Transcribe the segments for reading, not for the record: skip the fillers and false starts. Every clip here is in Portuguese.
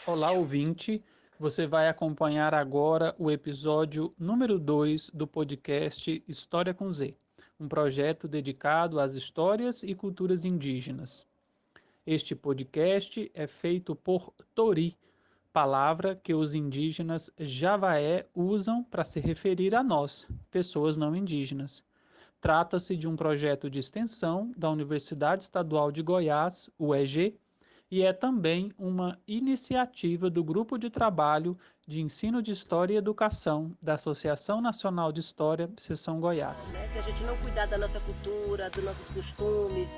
Olá, ouvinte. Você vai acompanhar agora o episódio número 2 do podcast História com Z, um projeto dedicado às histórias e culturas indígenas. Este podcast é feito por Tori, palavra que os indígenas Javaé usam para se referir a nós, pessoas não indígenas. Trata-se de um projeto de extensão da Universidade Estadual de Goiás, UEG, e é também uma iniciativa do Grupo de Trabalho de Ensino de História e Educação da Associação Nacional de História, Seção Goiás. Se a gente não cuidar da nossa cultura, dos nossos costumes,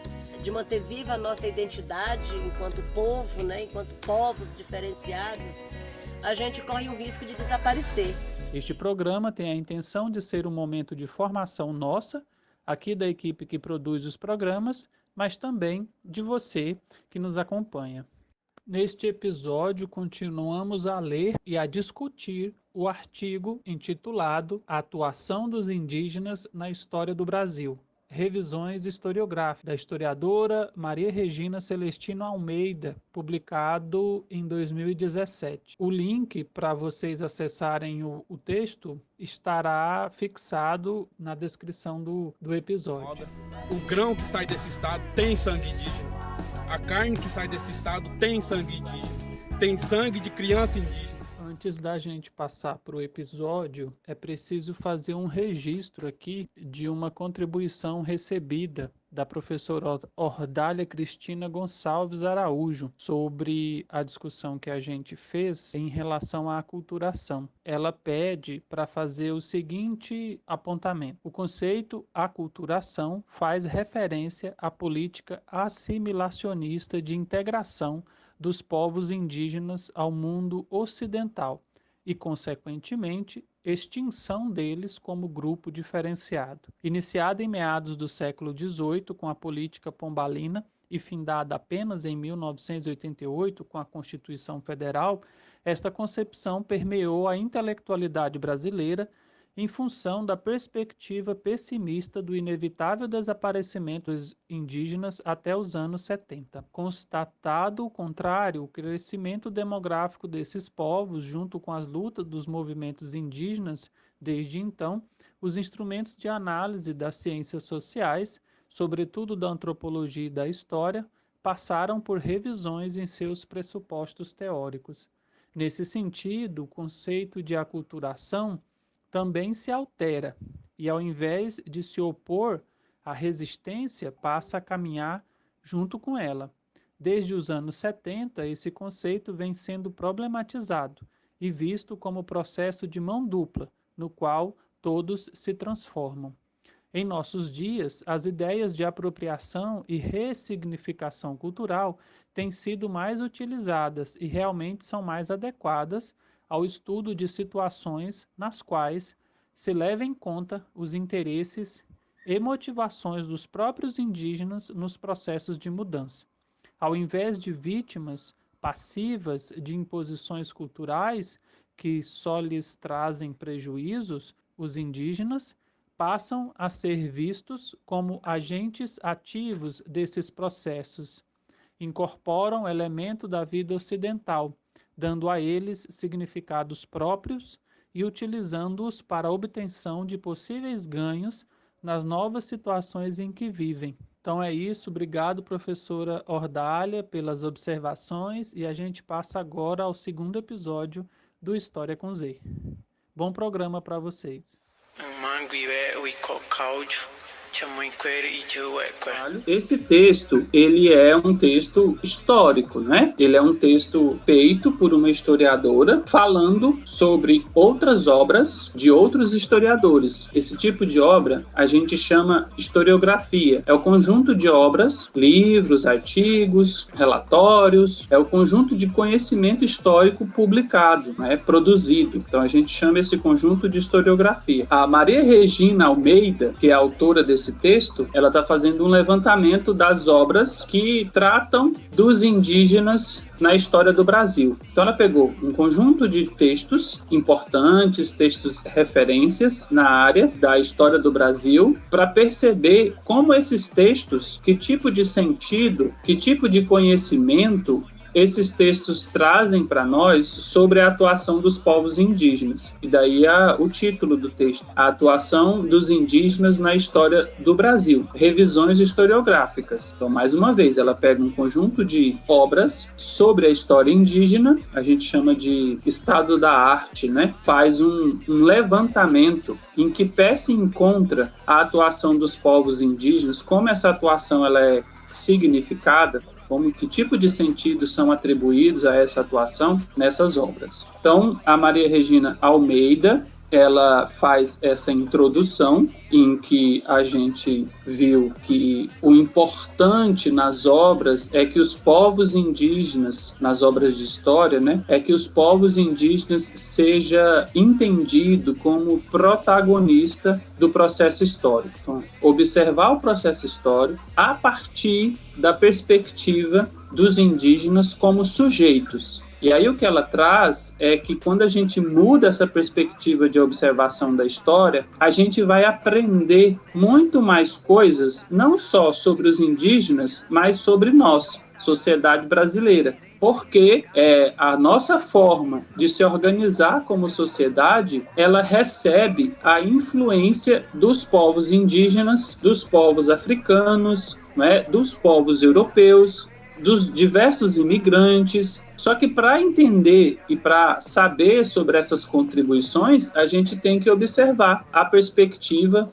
de manter viva a nossa identidade enquanto povo, enquanto povos diferenciados, a gente corre o risco de desaparecer. Este programa tem a intenção de ser um momento de formação nossa, aqui da equipe que produz os programas, mas também de você que nos acompanha. Neste episódio, continuamos a ler e a discutir o artigo intitulado A Atuação dos Indígenas na História do Brasil. Revisões historiográficas, da historiadora Maria Regina Celestino Almeida, publicado em 2017. O link para vocês acessarem o texto estará fixado na descrição do episódio. O grão que sai desse estado tem sangue indígena. A carne que sai desse estado tem sangue indígena. Tem sangue de criança indígena. Antes da gente passar para o episódio, é preciso fazer um registro aqui de uma contribuição recebida da professora Ordália Cristina Gonçalves Araújo sobre a discussão que a gente fez em relação à aculturação. Ela pede para fazer o seguinte apontamento. O conceito aculturação faz referência à política assimilacionista de integração dos povos indígenas ao mundo ocidental e, consequentemente, extinção deles como grupo diferenciado. Iniciada em meados do século XVIII com a política pombalina e findada apenas em 1988 com a Constituição Federal, esta concepção permeou a intelectualidade brasileira em função da perspectiva pessimista do inevitável desaparecimento dos indígenas até os anos 70. Constatado o contrário, o crescimento demográfico desses povos, junto com as lutas dos movimentos indígenas, desde então, os instrumentos de análise das ciências sociais, sobretudo da antropologia e da história, passaram por revisões em seus pressupostos teóricos. Nesse sentido, o conceito de aculturação também se altera e, ao invés de se opor à resistência, passa a caminhar junto com ela. Desde os anos 70, esse conceito vem sendo problematizado e visto como processo de mão dupla, no qual todos se transformam. Em nossos dias, as ideias de apropriação e ressignificação cultural têm sido mais utilizadas e realmente são mais adequadas ao estudo de situações nas quais se leva em conta os interesses e motivações dos próprios indígenas nos processos de mudança. Ao invés de vítimas passivas de imposições culturais que só lhes trazem prejuízos, os indígenas passam a ser vistos como agentes ativos desses processos. Incorporam elemento da vida ocidental, dando a eles significados próprios e utilizando-os para a obtenção de possíveis ganhos nas novas situações em que vivem. Então é isso, obrigado professora Ordália pelas observações e a gente passa agora ao segundo episódio do História com Z. Bom programa para vocês. Esse texto, ele é um texto histórico, né? Ele é um texto feito por uma historiadora falando sobre outras obras de outros historiadores. Esse tipo de obra a gente chama historiografia. É o conjunto de obras, livros, artigos, relatórios, é o conjunto de conhecimento histórico publicado, né? Produzido. Então a gente chama esse conjunto de historiografia. A Maria Regina Almeida, que é a autora desse texto, ela está fazendo um levantamento das obras que tratam dos indígenas na história do Brasil. Então ela pegou um conjunto de textos importantes, textos referências na área da história do Brasil, para perceber como esses textos, que tipo de sentido, que tipo de conhecimento esses textos trazem para nós sobre a atuação dos povos indígenas. E daí o título do texto, a atuação dos indígenas na história do Brasil, revisões historiográficas. Então, mais uma vez, ela pega um conjunto de obras sobre a história indígena, a gente chama de estado da arte, né? Faz um levantamento em que pé se encontra a atuação dos povos indígenas, como essa atuação ela é significada, que tipo de sentidos são atribuídos a essa atuação nessas obras. Então, a Maria Regina Almeida, ela faz essa introdução em que a gente viu que o importante nas obras é que os povos indígenas, nas obras de história, né, é que os povos indígenas seja entendido como protagonista do processo histórico. Então, observar o processo histórico a partir da perspectiva dos indígenas como sujeitos. E aí o que ela traz é que quando a gente muda essa perspectiva de observação da história, a gente vai aprender muito mais coisas, não só sobre os indígenas, mas sobre nós, sociedade brasileira. Porque a nossa forma de se organizar como sociedade, ela recebe a influência dos povos indígenas, dos povos africanos, né, dos povos europeus, dos diversos imigrantes. Só que para entender e para saber sobre essas contribuições, a gente tem que observar a perspectiva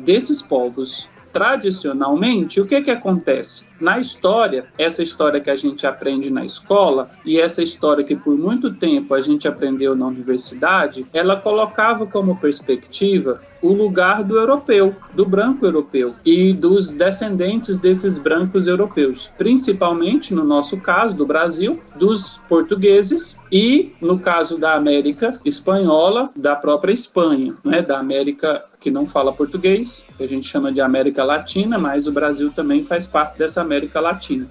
desses povos. Tradicionalmente, o que acontece? Na história, essa história que a gente aprende na escola e essa história que por muito tempo a gente aprendeu na universidade, ela colocava como perspectiva o lugar do europeu, do branco europeu e dos descendentes desses brancos europeus, principalmente no nosso caso do Brasil, dos portugueses e no caso da América espanhola, da própria Espanha, né, da América que não fala português, que a gente chama de América Latina, mas o Brasil também faz parte dessa América Latina,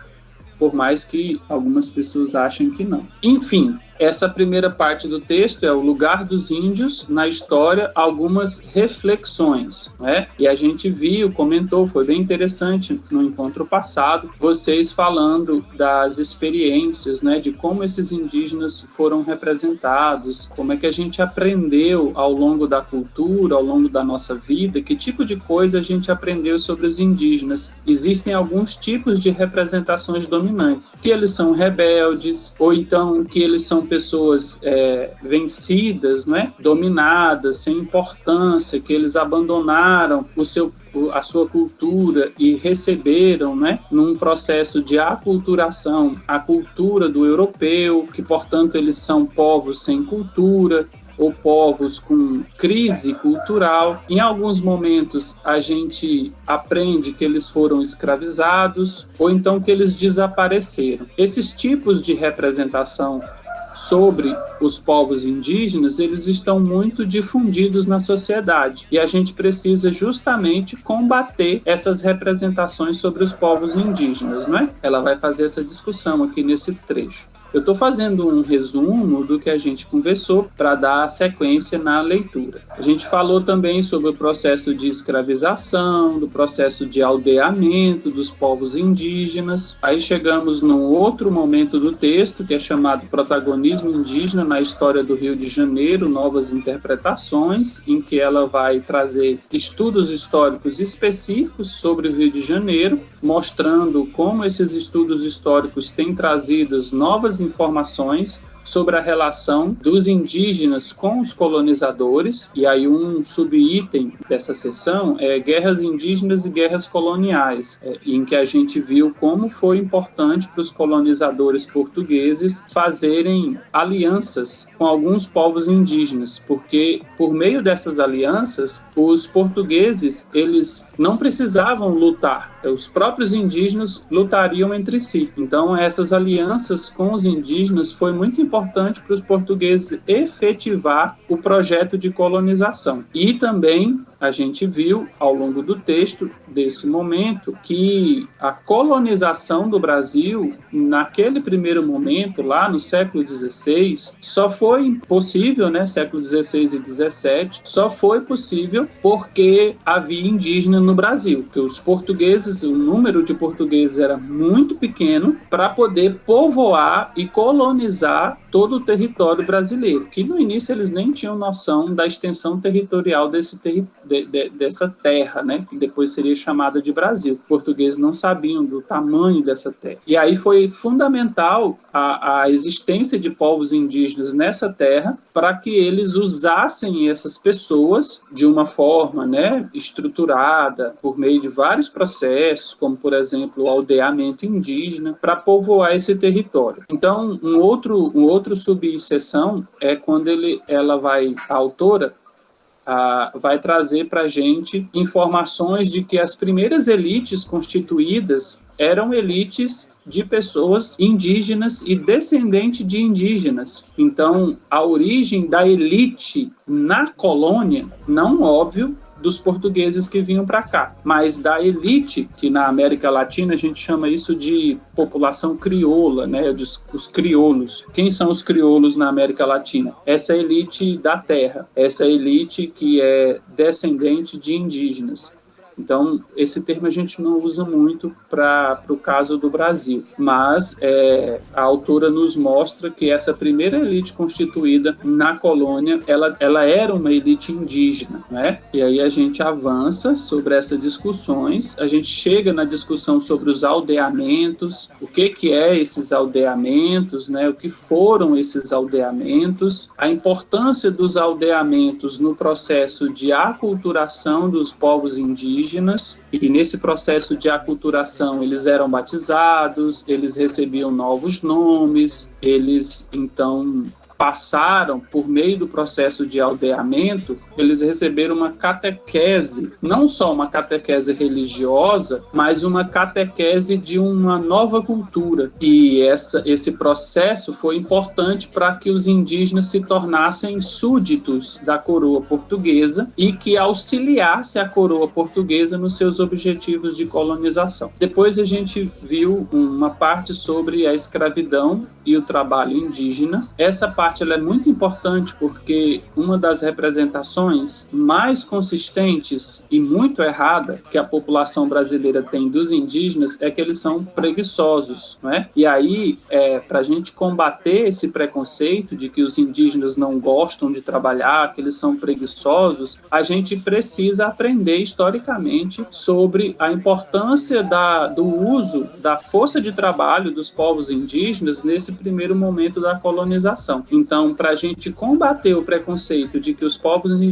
por mais que algumas pessoas achem que não. Enfim, essa primeira parte do texto é o lugar dos índios na história, algumas reflexões, né? E a gente comentou, foi bem interessante no encontro passado, vocês falando das experiências, né, de como esses indígenas foram representados, como é que a gente aprendeu ao longo da cultura, ao longo da nossa vida, que tipo de coisa a gente aprendeu sobre os indígenas. Existem alguns tipos de representações dominantes, que eles são rebeldes, ou então que eles são pessoas vencidas, né? Dominadas, sem importância, que eles abandonaram a sua cultura e receberam, né, num processo de aculturação, a cultura do europeu, que, portanto, eles são povos sem cultura, ou povos com crise cultural. Em alguns momentos a gente aprende que eles foram escravizados ou então que eles desapareceram. Esses tipos de representação sobre os povos indígenas, eles estão muito difundidos na sociedade e a gente precisa justamente combater essas representações sobre os povos indígenas, né? Ela vai fazer essa discussão aqui nesse trecho. Eu estou fazendo um resumo do que a gente conversou para dar sequência na leitura. A gente falou também sobre o processo de escravização, do processo de aldeamento dos povos indígenas. Aí chegamos num outro momento do texto, que é chamado Protagonismo Indígena na História do Rio de Janeiro, Novas Interpretações, em que ela vai trazer estudos históricos específicos sobre o Rio de Janeiro, mostrando como esses estudos históricos têm trazido novas informações sobre a relação dos indígenas com os colonizadores, e aí um subitem dessa seção é guerras indígenas e guerras coloniais, em que a gente viu como foi importante para os colonizadores portugueses fazerem alianças com alguns povos indígenas, porque por meio dessas alianças, os portugueses, eles não precisavam lutar, os próprios indígenas lutariam entre si. Então, essas alianças com os indígenas foi muito importante para os portugueses efetivar o projeto de colonização. E também a gente viu ao longo do texto desse momento que a colonização do Brasil, naquele primeiro momento, lá no século XVI, só foi possível, né, século XVI e XVII, só foi possível porque havia indígena no Brasil, que os portugueses, o número de portugueses era muito pequeno para poder povoar e colonizar todo o território brasileiro, que no início eles nem tinham noção da extensão territorial dessa terra, né, que depois seria chamada de Brasil. Os portugueses não sabiam do tamanho dessa terra. E aí foi fundamental a existência de povos indígenas nessa terra para que eles usassem essas pessoas de uma forma, né, estruturada, por meio de vários processos, como, por exemplo, o aldeamento indígena, para povoar esse território. Então, um outro subseção é quando a autora vai trazer para a gente informações de que as primeiras elites constituídas eram elites de pessoas indígenas e descendentes de indígenas. Então, a origem da elite na colônia, não óbvio, dos portugueses que vinham para cá, mas da elite, que na América Latina a gente chama isso de população crioula, né? Os crioulos. Quem são os crioulos na América Latina? Essa elite da terra, essa elite que é descendente de indígenas. Então, esse termo a gente não usa muito para o caso do Brasil, mas a autora nos mostra que essa primeira elite constituída na colônia, ela era uma elite indígena, né? E aí a gente avança sobre essas discussões, a gente chega na discussão sobre os aldeamentos, o que é esses aldeamentos, né? O que foram esses aldeamentos, a importância dos aldeamentos no processo de aculturação dos povos indígenas, e nesse processo de aculturação eles eram batizados, eles recebiam novos nomes, eles então passaram, por meio do processo de aldeamento, eles receberam uma catequese, não só uma catequese religiosa, mas uma catequese de uma nova cultura. E esse processo foi importante para que os indígenas se tornassem súditos da coroa portuguesa e que auxiliasse a coroa portuguesa nos seus objetivos de colonização. Depois a gente viu uma parte sobre a escravidão e o trabalho indígena. Essa parte ela é muito importante porque uma das representações mais consistentes e muito errada que a população brasileira tem dos indígenas é que eles são preguiçosos, não é? E aí, para a gente combater esse preconceito de que os indígenas não gostam de trabalhar, que eles são preguiçosos, a gente precisa aprender historicamente sobre a importância do uso da força de trabalho dos povos indígenas nesse primeiro momento da colonização. Então, para a gente combater o preconceito de que os povos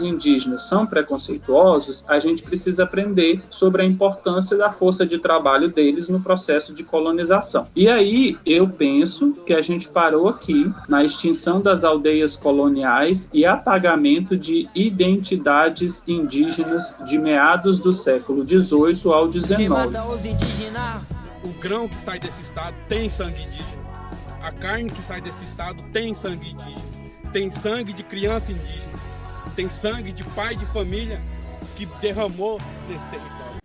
indígenas são preconceituosos, a gente precisa aprender sobre a importância da força de trabalho deles no processo de colonização. E aí, eu penso que a gente parou aqui na extinção das aldeias coloniais e apagamento de identidades indígenas de meados do século XVIII ao XIX. O grão que sai desse estado tem sangue indígena. A carne que sai desse estado tem sangue indígena. Tem sangue de criança indígena. Tem sangue de pai de família que derramou nesse território.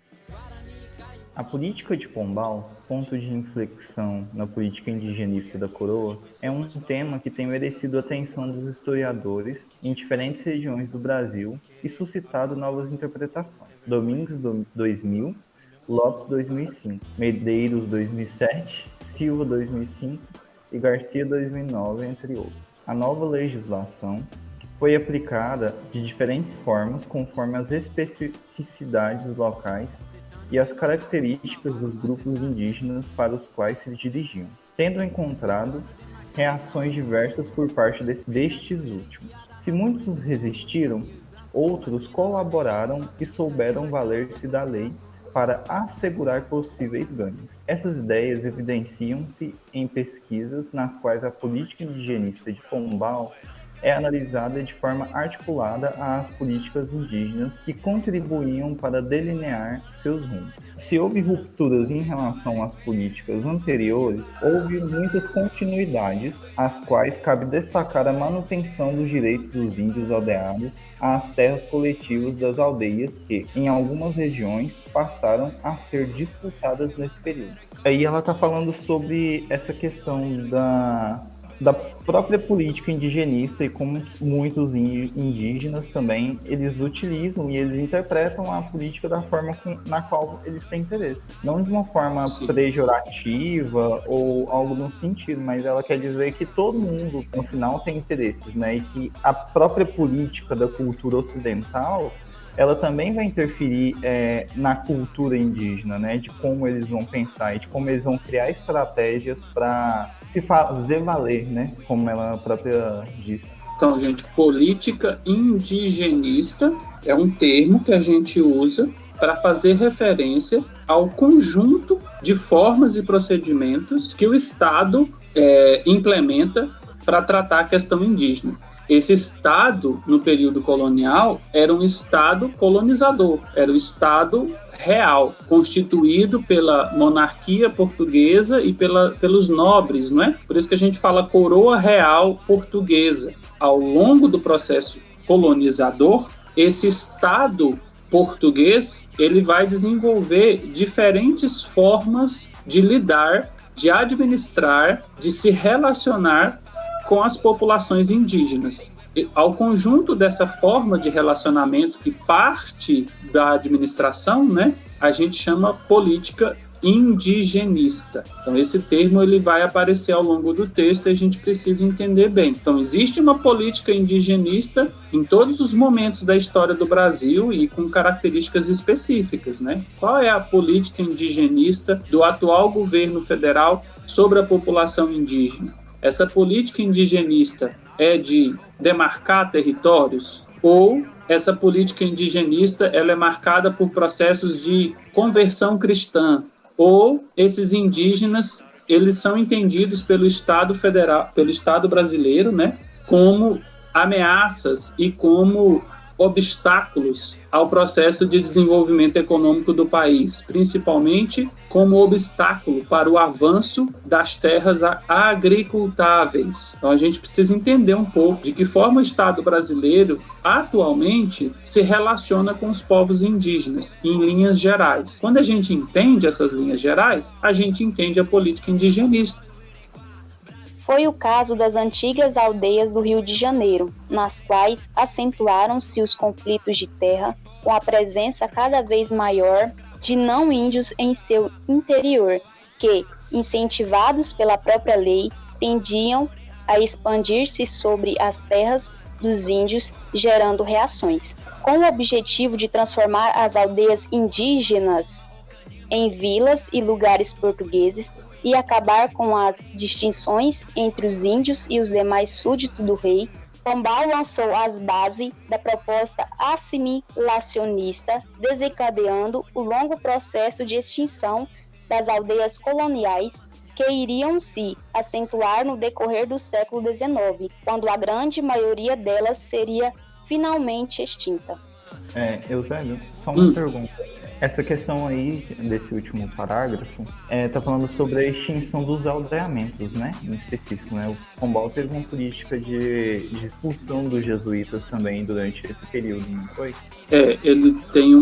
A política de Pombal, ponto de inflexão na política indigenista da coroa, é um tema que tem merecido a atenção dos historiadores em diferentes regiões do Brasil e suscitado novas interpretações. Domingos 2000, Lopes 2005, Medeiros 2007, Silva 2005 e Garcia 2009, entre outros. A nova legislação foi aplicada de diferentes formas conforme as especificidades locais e as características dos grupos indígenas para os quais se dirigiam, tendo encontrado reações diversas por parte destes últimos. Se muitos resistiram, outros colaboraram e souberam valer-se da lei para assegurar possíveis ganhos. Essas ideias evidenciam-se em pesquisas nas quais a política indigenista de Pombal é analisada de forma articulada às políticas indígenas que contribuíam para delinear seus rumos. Se houve rupturas em relação às políticas anteriores, houve muitas continuidades, as quais cabe destacar a manutenção dos direitos dos índios aldeados às terras coletivas das aldeias que, em algumas regiões, passaram a ser disputadas nesse período. Aí ela está falando sobre essa questão da própria política indigenista e como muitos indígenas também, eles utilizam e eles interpretam a política da forma na qual eles têm interesse. Não de uma forma pejorativa ou algo no sentido, mas ela quer dizer que todo mundo, no final, tem interesses, né? E que a própria política da cultura ocidental, ela também vai interferir na cultura indígena, né? De como eles vão pensar e de como eles vão criar estratégias para se fazer valer, né? Como ela própria disse. Então, gente, política indigenista é um termo que a gente usa para fazer referência ao conjunto de formas e procedimentos que o Estado implementa para tratar a questão indígena. Esse Estado, no período colonial, era um Estado colonizador, era o Estado real, constituído pela monarquia portuguesa e pelos nobres, não é? Por isso que a gente fala coroa real portuguesa. Ao longo do processo colonizador, esse Estado português, ele vai desenvolver diferentes formas de lidar, de administrar, de se relacionar com as populações indígenas. E, ao conjunto dessa forma de relacionamento que parte da administração, né, a gente chama política indigenista. Então, esse termo ele vai aparecer ao longo do texto e a gente precisa entender bem. Então, existe uma política indigenista em todos os momentos da história do Brasil e com características específicas, né? Qual é a política indigenista do atual governo federal sobre a população indígena? Essa política indigenista é de demarcar territórios ou essa política indigenista ela é marcada por processos de conversão cristã ou esses indígenas eles são entendidos pelo Estado federal, pelo Estado brasileiro, né, como ameaças e como obstáculos ao processo de desenvolvimento econômico do país, principalmente como obstáculo para o avanço das terras agricultáveis. Então a gente precisa entender um pouco de que forma o Estado brasileiro atualmente se relaciona com os povos indígenas, em linhas gerais. Quando a gente entende essas linhas gerais, a gente entende a política indigenista. Foi o caso das antigas aldeias do Rio de Janeiro, nas quais acentuaram-se os conflitos de terra com a presença cada vez maior de não-índios em seu interior, que, incentivados pela própria lei, tendiam a expandir-se sobre as terras dos índios, gerando reações. Com o objetivo de transformar as aldeias indígenas em vilas e lugares portugueses, e acabar com as distinções entre os índios e os demais súditos do rei, Pombal lançou as bases da proposta assimilacionista, desencadeando o longo processo de extinção das aldeias coloniais que iriam se acentuar no decorrer do século XIX, quando a grande maioria delas seria finalmente extinta. Eusébio, só uma pergunta. Essa questão aí, desse último parágrafo, está falando sobre a extinção dos aldeamentos, né? Em específico, né? O Pombal teve uma política de expulsão dos jesuítas também durante esse período, não foi? Ele tem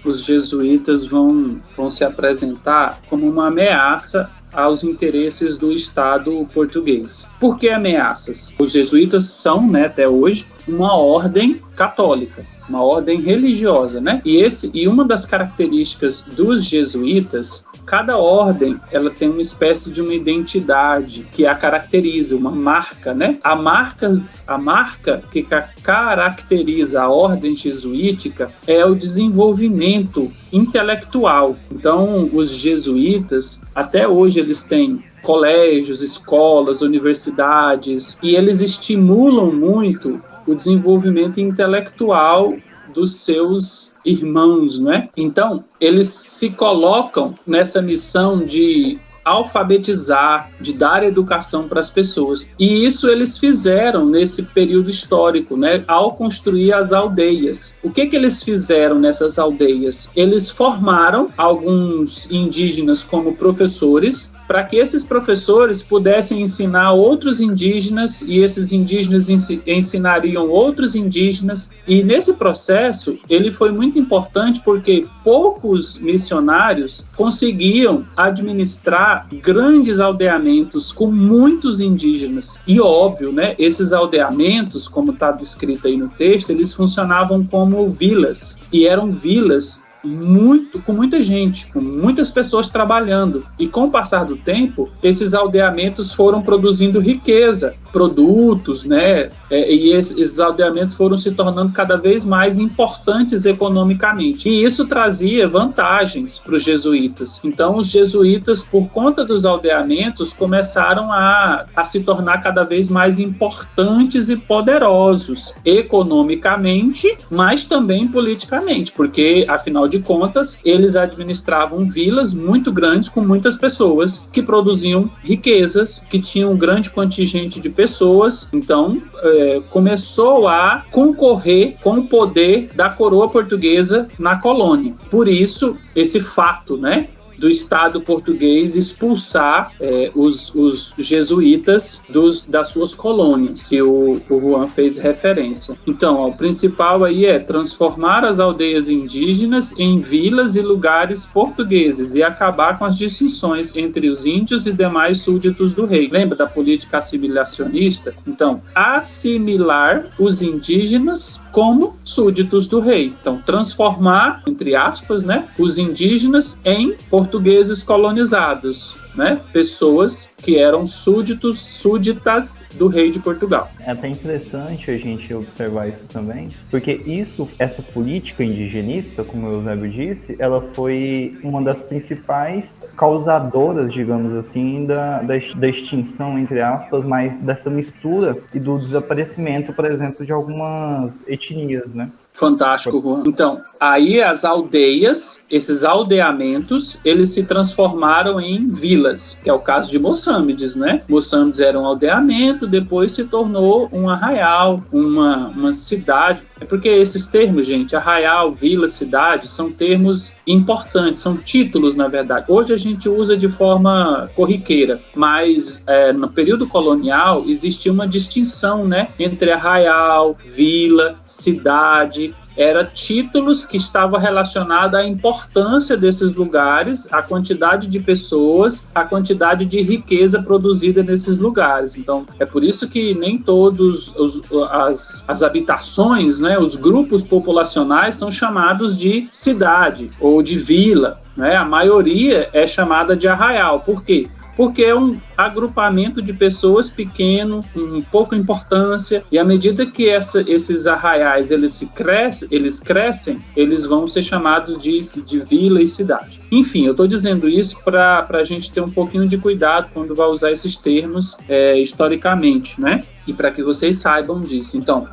os jesuítas vão se apresentar como uma ameaça aos interesses do Estado português. Por que ameaças? Os jesuítas são, né, até hoje, uma ordem católica, uma ordem religiosa, né? E uma das características dos jesuítas, cada ordem, ela tem uma espécie de uma identidade que a caracteriza, uma marca, né? A marca que caracteriza a ordem jesuítica é o desenvolvimento intelectual. Então, os jesuítas, até hoje eles têm colégios, escolas, universidades, e eles estimulam muito o desenvolvimento intelectual dos seus irmãos, né? Então, eles se colocam nessa missão de alfabetizar, de dar educação para as pessoas. E isso eles fizeram nesse período histórico, né, ao construir as aldeias. O que eles fizeram nessas aldeias? Eles formaram alguns indígenas como professores, para que esses professores pudessem ensinar outros indígenas, e esses indígenas ensinariam outros indígenas. E nesse processo, ele foi muito importante porque poucos missionários conseguiam administrar grandes aldeamentos com muitos indígenas. E óbvio, né, esses aldeamentos, como está descrito aí no texto, eles funcionavam como vilas, e eram vilas com muita gente, com muitas pessoas trabalhando. E com o passar do tempo, esses aldeamentos foram produzindo riqueza, produtos, né? E esses aldeamentos foram se tornando cada vez mais importantes economicamente. E isso trazia vantagens para os jesuítas. Então, os jesuítas, por conta dos aldeamentos, começaram a se tornar cada vez mais importantes e poderosos economicamente, mas também politicamente, porque, afinal de contas, eles administravam vilas muito grandes com muitas pessoas que produziam riquezas, que tinham um grande contingente de pessoas. Então, começou a concorrer com o poder da coroa portuguesa na colônia. Por isso, esse fato, né, do Estado português expulsar os jesuítas das suas colônias, que o Juan fez referência. Então, o principal aí é transformar as aldeias indígenas em vilas e lugares portugueses e acabar com as distinções entre os índios e demais súditos do rei. Lembra da política assimilacionista? Então, assimilar os indígenas como súditos do rei. Então, transformar, entre aspas, né, os indígenas em portugueses colonizados, né? Pessoas que eram súditas do rei de Portugal. É até interessante a gente observar isso também, porque essa política indigenista, como o Eusébio disse, ela foi uma das principais causadoras, digamos assim, da extinção, entre aspas, mas dessa mistura e do desaparecimento, por exemplo, de algumas etnias, né? Fantástico, Juan. Então, aí as aldeias, esses aldeamentos, eles se transformaram em vilas, que é o caso de Moçambiques, né? Moçambiques era um aldeamento, depois se tornou um arraial, uma cidade. É porque esses termos, gente, arraial, vila, cidade, são termos importantes, são títulos, na verdade. Hoje a gente usa de forma corriqueira, mas no período colonial existia uma distinção, né, entre arraial, vila, cidade. Eram títulos que estavam relacionados à importância desses lugares, à quantidade de pessoas, à quantidade de riqueza produzida nesses lugares. Então, é por isso que nem todos as habitações, né, os grupos populacionais são chamados de cidade ou de vila, né? A maioria é chamada de arraial. Por quê? Porque é um agrupamento de pessoas pequeno, com pouca importância, e à medida que esses arraiais eles crescem, eles vão ser chamados de vila e cidade. Enfim, eu estou dizendo isso para a gente ter um pouquinho de cuidado quando vai usar esses termos historicamente, né? E para que vocês saibam disso. Então,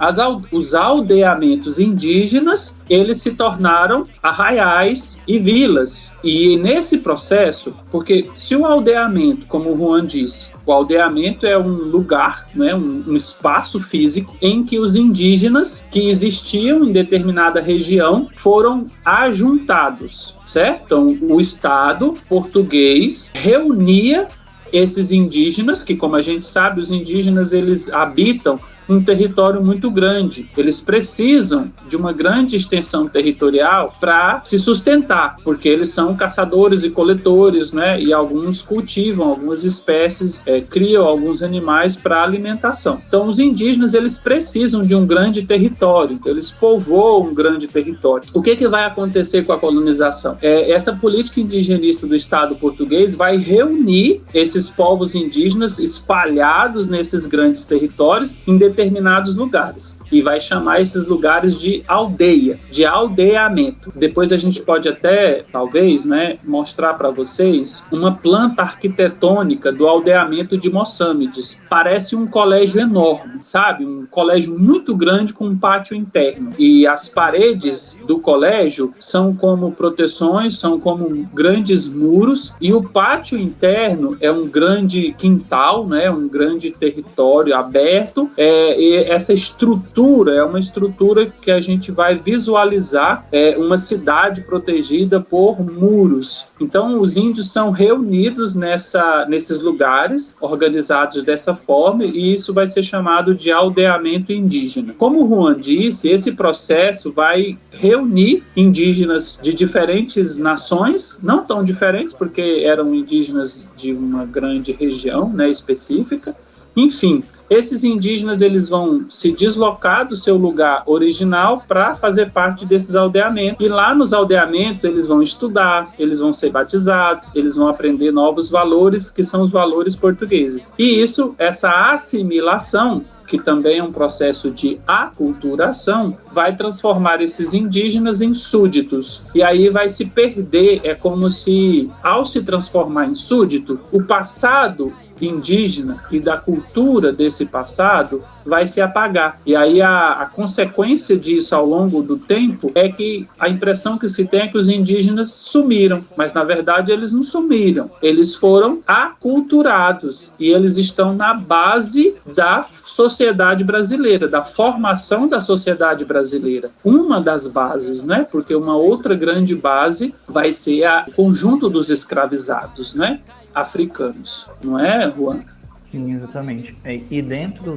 os aldeamentos indígenas, eles se tornaram arraiais e vilas. E nesse processo, porque se o aldeamento, como o Juan disse, o aldeamento é um lugar, né, um espaço físico em que os indígenas que existiam em determinada região foram ajuntados, certo? Então, o Estado português reunia esses indígenas, que, como a gente sabe, os indígenas eles habitam um território muito grande. Eles precisam de uma grande extensão territorial para se sustentar, porque eles são caçadores e coletores, né? E alguns cultivam algumas espécies, criam alguns animais para alimentação. Então, os indígenas eles precisam de um grande território, então, eles povoam um grande território. O que vai acontecer com a colonização? Essa política indigenista do Estado português vai reunir esses povos indígenas espalhados nesses grandes territórios em determinados lugares e vai chamar esses lugares de aldeia, de aldeamento. Depois a gente pode até, talvez, né, mostrar para vocês uma planta arquitetônica do aldeamento de Mossâmedes. Parece um colégio enorme, sabe? Um colégio muito grande com um pátio interno. E as paredes do colégio são como proteções, são como grandes muros, e o pátio interno é um grande quintal, né? Um grande território aberto. E essa estrutura é uma estrutura que a gente vai visualizar uma cidade protegida por muros. Então, os índios são reunidos nesses lugares, organizados dessa forma, e isso vai ser chamado de aldeamento indígena. Como o Juan disse, esse processo vai reunir indígenas de diferentes nações, não tão diferentes, porque eram indígenas de uma grande região, né, específica. Enfim, esses indígenas eles vão se deslocar do seu lugar original para fazer parte desses aldeamentos. E lá nos aldeamentos eles vão estudar, eles vão ser batizados, eles vão aprender novos valores, que são os valores portugueses. E isso, essa assimilação, que também é um processo de aculturação, vai transformar esses indígenas em súditos. E aí vai se perder, é como se, ao se transformar em súdito, o passado indígena e da cultura desse passado vai se apagar. E aí a consequência disso ao longo do tempo é que a impressão que se tem é que os indígenas sumiram, mas na verdade eles não sumiram, eles foram aculturados e eles estão na base da sociedade brasileira, da formação da sociedade brasileira. Uma das bases, né? Porque uma outra grande base vai ser o conjunto dos escravizados, né? Africanos, não é, Juan? Sim, exatamente. E dentro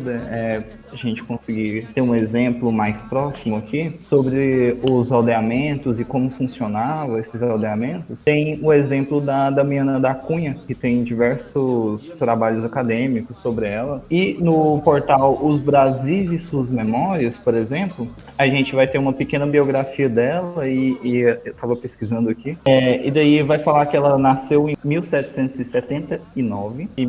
a gente conseguir ter um exemplo mais próximo aqui sobre os aldeamentos e como funcionavam esses aldeamentos, tem o exemplo da Damiana da Cunha, que tem diversos trabalhos acadêmicos sobre ela. E no portal Os Brasis e Suas Memórias, por exemplo, a gente vai ter uma pequena biografia dela e eu estava pesquisando aqui. E daí vai falar que ela nasceu em 1779 e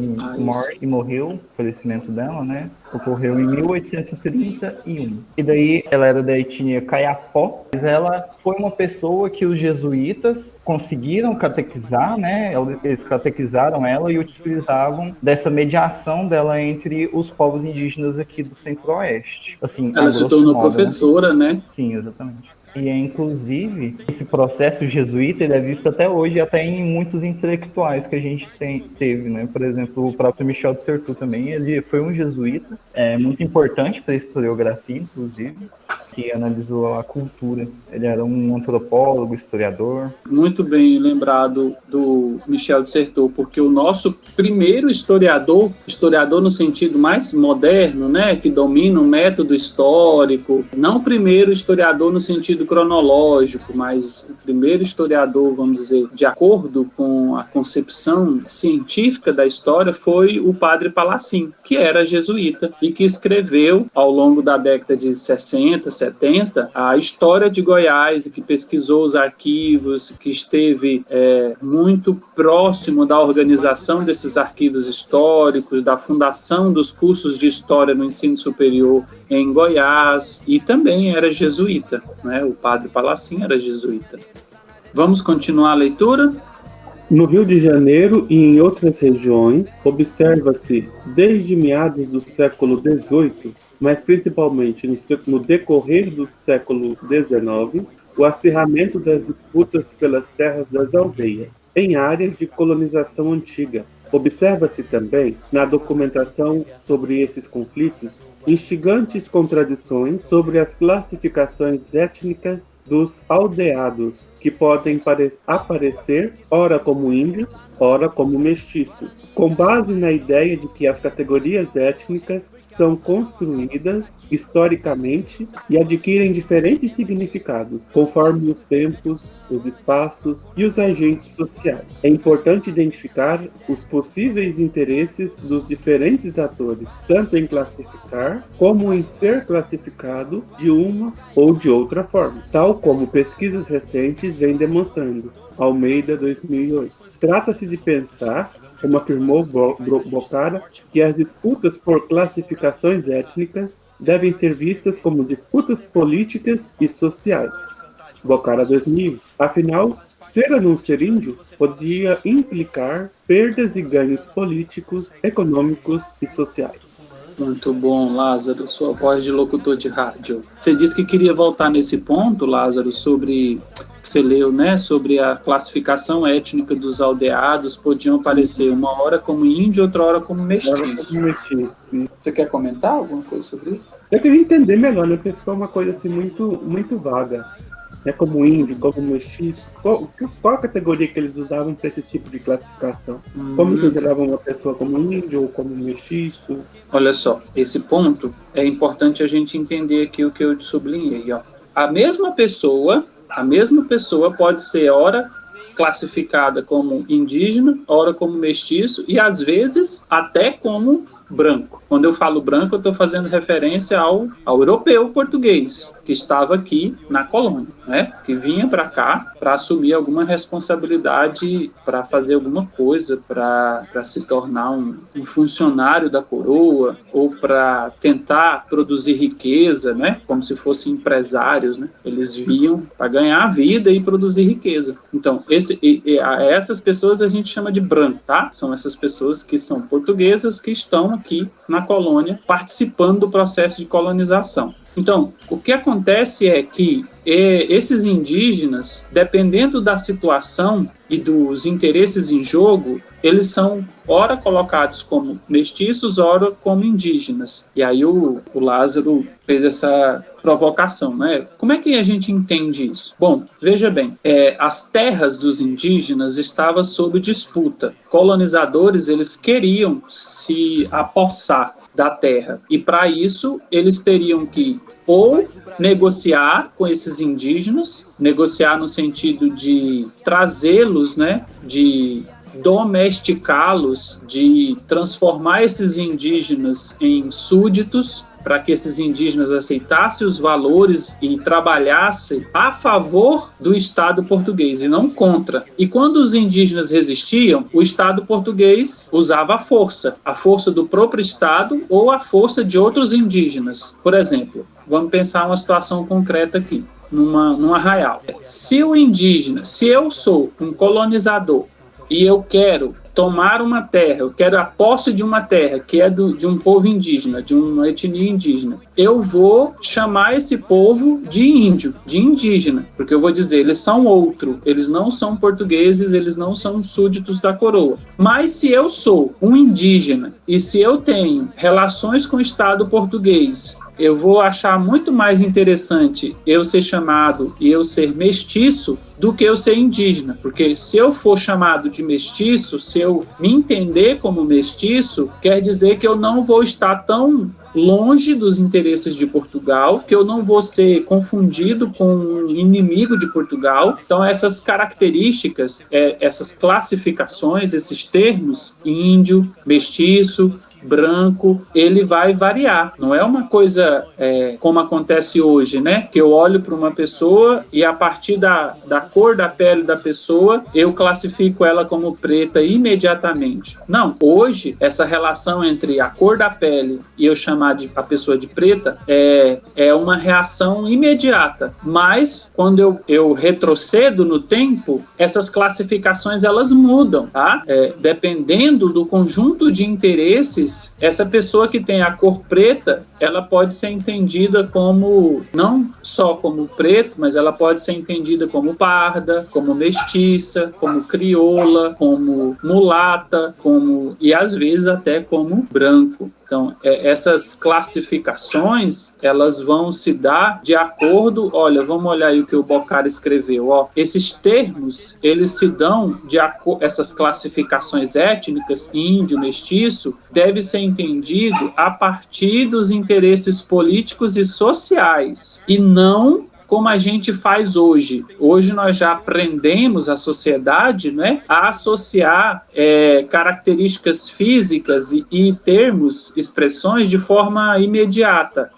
morreu, o falecimento dela, né? Ocorreu em 1831. E daí ela era da etnia Caiapó, mas ela foi uma pessoa que os jesuítas conseguiram catequizar, né? Eles catequizaram ela e utilizavam dessa mediação dela entre os povos indígenas aqui do Centro-Oeste. Assim, ela se tornou professora, né? Sim, exatamente. E, inclusive, esse processo jesuíta ele é visto até hoje, até em muitos intelectuais que a gente teve, né? Por exemplo, o próprio Michel de Certeau também, ele foi um jesuíta, muito importante para a historiografia, inclusive, que analisou a cultura. Ele era um antropólogo, historiador. Muito bem lembrado do Michel de Certeau, porque o nosso primeiro historiador no sentido mais moderno, né, que domina o método histórico, não o primeiro historiador no sentido cronológico, mas o primeiro historiador, vamos dizer, de acordo com a concepção científica da história, foi o padre Palacim, que era jesuíta e que escreveu, ao longo da década de 60, 70, a história de Goiás, e que pesquisou os arquivos, que esteve muito próximo da organização desses arquivos históricos, da fundação dos cursos de história no ensino superior em Goiás, e também era jesuíta, né? O padre Palacim era jesuíta. Vamos continuar a leitura? No Rio de Janeiro e em outras regiões, observa-se, desde meados do século XVIII, mas principalmente no decorrer do século XIX, o acirramento das disputas pelas terras das aldeias, em áreas de colonização antiga. Observa-se também, na documentação sobre esses conflitos, instigantes contradições sobre as classificações étnicas dos aldeados, que podem aparecer ora como índios, ora como mestiços, com base na ideia de que as categorias étnicas são construídas historicamente e adquirem diferentes significados, conforme os tempos, os espaços e os agentes sociais. É importante identificar os possíveis interesses dos diferentes atores, tanto em classificar como em ser classificado de uma ou de outra forma, tal como pesquisas recentes vêm demonstrando. Almeida, 2008. Trata-se de pensar como afirmou Bocara, que as disputas por classificações étnicas devem ser vistas como disputas políticas e sociais. Bocara 2000. Afinal, ser ou não ser índio podia implicar perdas e ganhos políticos, econômicos e sociais. Muito bom, Lázaro, sua voz de locutor de rádio. Você disse que queria voltar nesse ponto, Lázaro, sobre que você leu, né, sobre a classificação étnica dos aldeados, podiam aparecer uma hora como índio, outra hora como mestiço. Você quer comentar alguma coisa sobre isso? Eu queria entender melhor, né, porque foi uma coisa assim muito vaga. Né, como índio, como mestiço, qual a categoria que eles usavam para esse tipo de classificação? Como consideravam uma pessoa como índio ou como mestiço? Olha só, esse ponto é importante a gente entender aqui o que eu sublinhei. Ó. A mesma pessoa pode ser ora classificada como indígena, ora como mestiço e às vezes até como branco. Quando eu falo branco, eu estou fazendo referência ao europeu português, que estava aqui na colônia, né? Que vinha para cá para assumir alguma responsabilidade, para fazer alguma coisa, para se tornar um funcionário da coroa, ou para tentar produzir riqueza, né? Como se fossem empresários, né? Eles vinham para ganhar a vida e produzir riqueza. Então, essas pessoas a gente chama de branco, tá? São essas pessoas que são portuguesas, que estão aqui na colônia, participando do processo de colonização. Então, o que acontece é que esses indígenas, dependendo da situação e dos interesses em jogo, eles são ora colocados como mestiços, ora como indígenas. E aí o Lázaro fez essa provocação, né? Como é que a gente entende isso? Bom, veja bem, as terras dos indígenas estavam sob disputa. Colonizadores, eles queriam se apossar da terra. E para isso, eles teriam que ou negociar com esses indígenas, negociar no sentido de trazê-los, né, de domesticá-los, de transformar esses indígenas em súditos, para que esses indígenas aceitassem os valores e trabalhassem a favor do Estado português e não contra. E quando os indígenas resistiam, o Estado português usava a força do próprio Estado ou a força de outros indígenas. Por exemplo, vamos pensar uma situação concreta aqui, num arraial. Se eu sou um colonizador e eu quero tomar uma terra, eu quero a posse de uma terra que é de um povo indígena, de uma etnia indígena, eu vou chamar esse povo de índio, de indígena, porque eu vou dizer, eles são outro, eles não são portugueses, eles não são súditos da coroa. Mas se eu sou um indígena e se eu tenho relações com o Estado português, eu vou achar muito mais interessante eu ser chamado e eu ser mestiço do que eu ser indígena, porque se eu for chamado de mestiço, se eu me entender como mestiço, quer dizer que eu não vou estar tão longe dos interesses de Portugal, que eu não vou ser confundido com um inimigo de Portugal. Então, essas características, essas classificações, esses termos, índio, mestiço, branco, ele vai variar. Não é uma coisa como acontece hoje, né? Que eu olho para uma pessoa e a partir da cor da pele da pessoa, eu classifico ela como preta imediatamente. Não, hoje, essa relação entre a cor da pele e eu chamar a pessoa de preta é uma reação imediata. Mas, quando eu retrocedo no tempo, essas classificações, elas mudam, tá? Dependendo do conjunto de interesses, essa pessoa que tem a cor preta, ela pode ser entendida como, não só como preto, mas ela pode ser entendida como parda, como mestiça, como crioula, como mulata, e às vezes até como branco. Então, essas classificações, elas vão se dar de acordo... Olha, vamos olhar aí o que o Bocara escreveu. Ó. Esses termos, eles se dão de acordo... Essas classificações étnicas, índio, mestiço, deve ser entendido a partir dos interesses políticos e sociais, e não como a gente faz hoje. Hoje nós já aprendemos a sociedade, né, a associar características físicas e termos, expressões de forma imediata.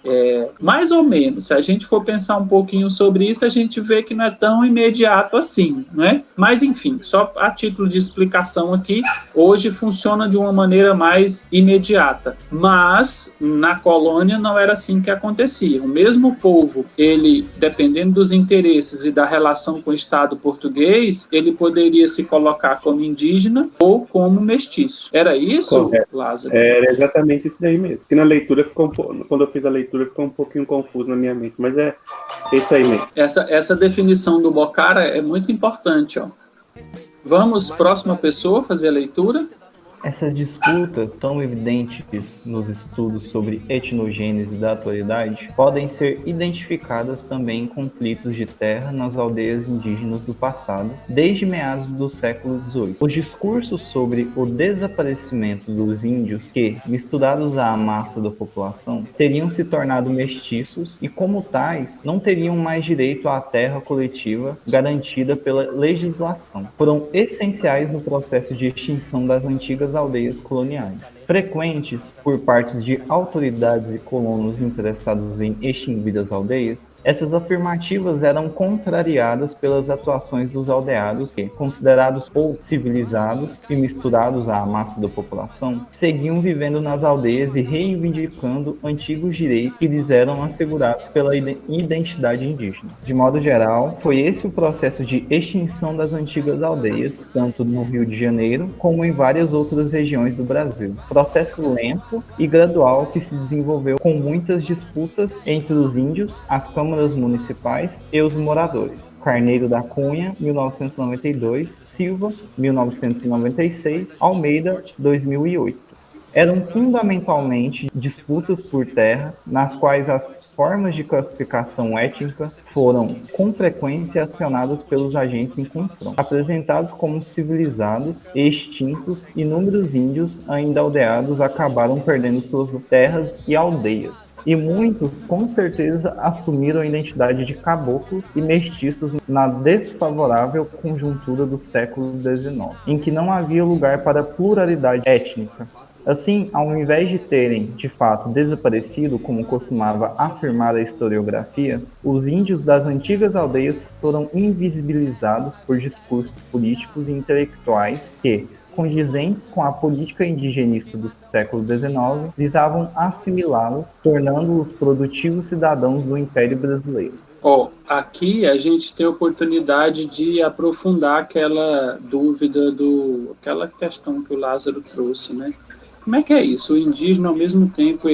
Mais ou menos, se a gente for pensar um pouquinho sobre isso, a gente vê que não é tão imediato assim, né? Mas, enfim, só a título de explicação aqui, hoje funciona de uma maneira mais imediata. Mas, na colônia, não era assim que acontecia. O mesmo povo, ele, dependendo dos interesses e da relação com o Estado português, ele poderia se colocar como indígena ou como mestiço. Era isso, Correto. Lázaro? Era exatamente isso daí mesmo. Que na leitura quando eu fiz a leitura ficou um pouquinho confuso na minha mente, mas é isso aí mesmo. Essa definição do Bocara é muito importante, ó. Vamos, próxima pessoa, fazer a leitura. Essas disputas tão evidentes nos estudos sobre etnogênese da atualidade podem ser identificadas também em conflitos de terra nas aldeias indígenas do passado, desde meados do século XVIII. Os discursos sobre o desaparecimento dos índios que, misturados à massa da população, teriam se tornado mestiços e, como tais, não teriam mais direito à terra coletiva garantida pela legislação, foram essenciais no processo de extinção das antigas aldeias coloniais. Frequentes por parte de autoridades e colonos interessados em extinguir as aldeias, essas afirmativas eram contrariadas pelas atuações dos aldeados que, considerados ou civilizados e misturados à massa da população, seguiam vivendo nas aldeias e reivindicando antigos direitos que lhes eram assegurados pela identidade indígena. De modo geral, foi esse o processo de extinção das antigas aldeias, tanto no Rio de Janeiro como em várias outras regiões do Brasil. Processo lento e gradual que se desenvolveu com muitas disputas entre os índios, as câmaras municipais e os moradores. Carneiro da Cunha, 1992, Silva, 1996, Almeida, 2008. Eram fundamentalmente disputas por terra, nas quais as formas de classificação étnica foram com frequência acionadas pelos agentes em confronto. Apresentados como civilizados e extintos, inúmeros índios ainda aldeados acabaram perdendo suas terras e aldeias. E muitos, com certeza, assumiram a identidade de caboclos e mestiços na desfavorável conjuntura do século XIX, em que não havia lugar para pluralidade étnica. Assim, ao invés de terem, de fato, desaparecido, como costumava afirmar a historiografia, os índios das antigas aldeias foram invisibilizados por discursos políticos e intelectuais que, condizentes com a política indigenista do século XIX, visavam assimilá-los, tornando-os produtivos cidadãos do Império Brasileiro. Aqui a gente tem a oportunidade de aprofundar aquela dúvida, aquela questão que o Lázaro trouxe, né? Como é que é isso? O indígena, ao mesmo tempo,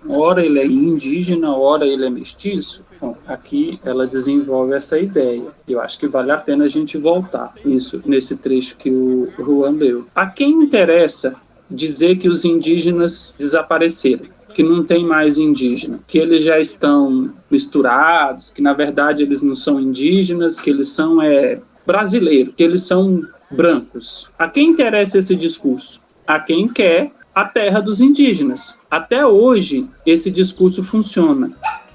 ora ele é indígena, ora ele é mestiço? Bom, aqui ela desenvolve essa ideia. Eu acho que vale a pena a gente voltar nisso, nesse trecho que o Juan leu. A quem interessa dizer que os indígenas desapareceram, que não tem mais indígena, que eles já estão misturados, que na verdade eles não são indígenas, que eles são brasileiros, que eles são brancos? A quem interessa esse discurso? A quem quer a terra dos indígenas. Até hoje, esse discurso funciona.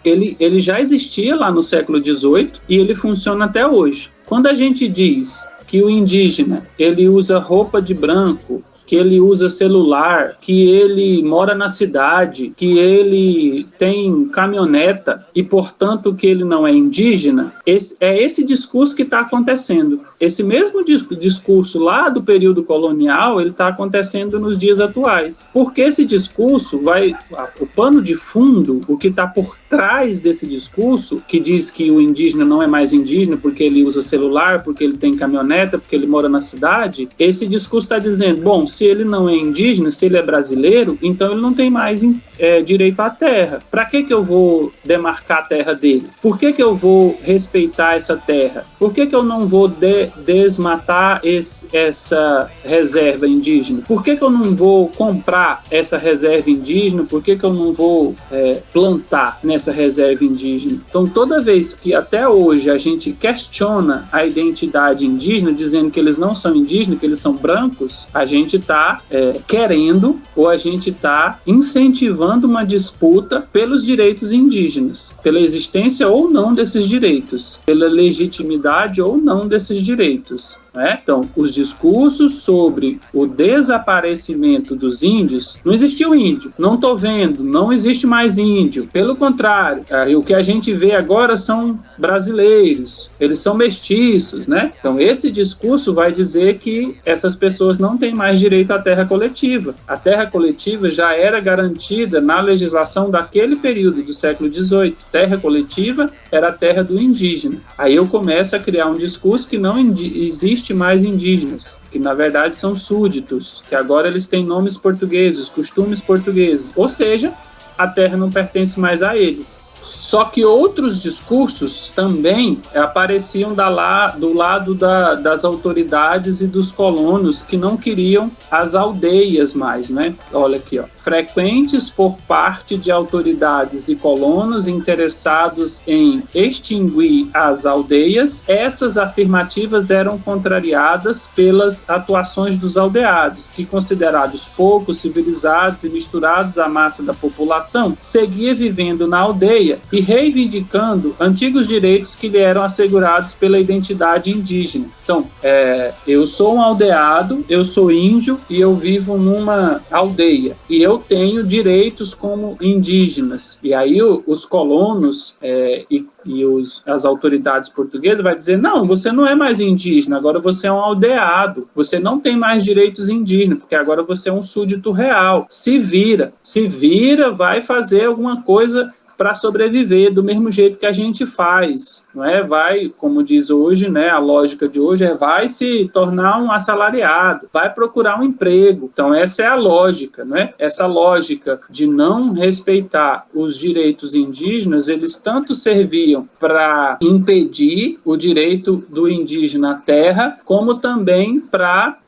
Ele já existia lá no século XVIII e ele funciona até hoje. Quando a gente diz que o indígena ele usa roupa de branco, que ele usa celular, que ele mora na cidade, que ele tem caminhoneta e, portanto, que ele não é indígena, esse discurso que está acontecendo. Esse mesmo discurso lá do período colonial, ele está acontecendo nos dias atuais. Porque esse discurso o pano de fundo, o que está por trás desse discurso, que diz que o indígena não é mais indígena porque ele usa celular, porque ele tem caminhoneta, porque ele mora na cidade, esse discurso está dizendo, bom, se ele não é indígena, se ele é brasileiro, então ele não tem mais direito à terra. Para que eu vou demarcar a terra dele? Por que eu vou respeitar essa terra? Por que eu não vou desmatar essa reserva indígena? Por que eu não vou comprar essa reserva indígena? Por que eu não vou plantar nessa reserva indígena? Então, toda vez que até hoje a gente questiona a identidade indígena, dizendo que eles não são indígenas, que eles são brancos, a gente está querendo ou a gente está incentivando uma disputa pelos direitos indígenas, pela existência ou não desses direitos, pela legitimidade ou não desses direitos. Então, os discursos sobre o desaparecimento dos índios, não existiu índio, não estou vendo, não existe mais índio, pelo contrário, o que a gente vê agora são brasileiros, eles são mestiços, né? Então, esse discurso vai dizer que essas pessoas não têm mais direito à terra coletiva. A terra coletiva já era garantida na legislação daquele período do século XVIII. Terra coletiva era a terra do indígena. Aí eu começo a criar um discurso que não existe mais indígenas, que na verdade são súditos, que agora eles têm nomes portugueses, costumes portugueses, ou seja, a terra não pertence mais a eles. Só que outros discursos também apareciam do lado das autoridades e dos colonos que não queriam as aldeias mais, né? Olha aqui, ó. Frequentes por parte de autoridades e colonos interessados em extinguir as aldeias, essas afirmativas eram contrariadas pelas atuações dos aldeados, que, considerados poucos civilizados e misturados à massa da população, seguia vivendo na aldeia e reivindicando antigos direitos que lhe eram assegurados pela identidade indígena. Então, eu sou um aldeado, eu sou índio e eu vivo numa aldeia, e eu tenho direitos como indígenas. E aí os colonos e as autoridades portuguesas vai dizer, não, você não é mais indígena, agora você é um aldeado, você não tem mais direitos indígenas, porque agora você é um súdito real. Se vira, vai fazer alguma coisa para sobreviver do mesmo jeito que a gente faz, não é? Vai, como diz hoje, né, a lógica de hoje vai se tornar um assalariado, vai procurar um emprego. Então essa é a lógica, não é? Essa lógica de não respeitar os direitos indígenas, eles tanto serviam para impedir o direito do indígena à terra, como também para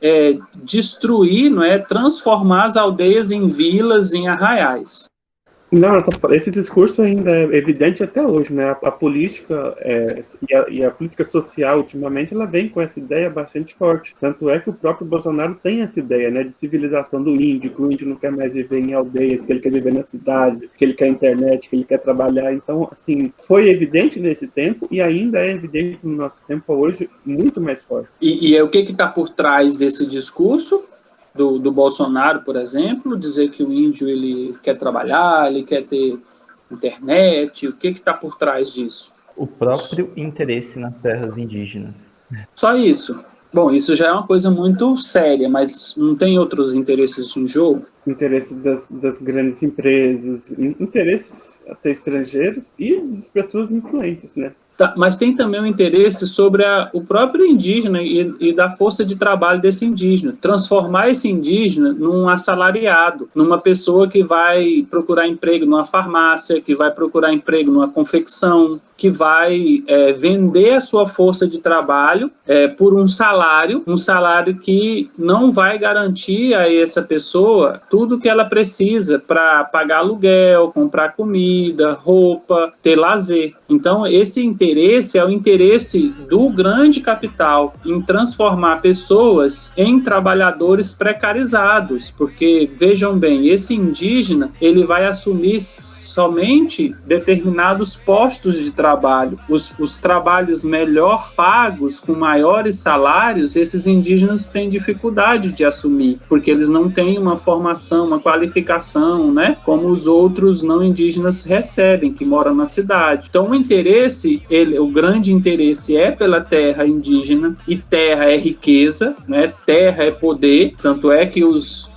destruir, não é, transformar as aldeias em vilas, em arraiais. Não, esse discurso ainda é evidente até hoje, né? A política e a política social, ultimamente, ela vem com essa ideia bastante forte. Tanto é que o próprio Bolsonaro tem essa ideia, né, de civilização do índio, que o índio não quer mais viver em aldeias, que ele quer viver na cidade, que ele quer internet, que ele quer trabalhar. Então, assim, foi evidente nesse tempo e ainda é evidente no nosso tempo hoje, muito mais forte. E o que está por trás desse discurso? Do Bolsonaro, por exemplo, dizer que o índio ele quer trabalhar, ele quer ter internet, o que está por trás disso? O próprio interesse nas terras indígenas. Só isso. Bom, isso já é uma coisa muito séria, mas não tem outros interesses em jogo? Interesses das grandes empresas, interesses até estrangeiros e das pessoas influentes, né? Mas tem também um interesse sobre o próprio indígena e da força de trabalho desse indígena. Transformar esse indígena num assalariado, numa pessoa que vai procurar emprego numa farmácia, que vai procurar emprego numa confecção, que vai vender a sua força de trabalho por um salário que não vai garantir a essa pessoa tudo que ela precisa para pagar aluguel, comprar comida, roupa, ter lazer. Então, esse interesse é o interesse do grande capital em transformar pessoas em trabalhadores precarizados, porque, vejam bem, esse indígena, ele vai assumir somente determinados postos de trabalho. Os trabalhos melhor pagos, com maiores salários, esses indígenas têm dificuldade de assumir, porque eles não têm uma formação, uma qualificação, né, como os outros não indígenas recebem, que moram na cidade. Então, o grande interesse é pela terra indígena, e terra é riqueza, né, terra é poder, tanto é que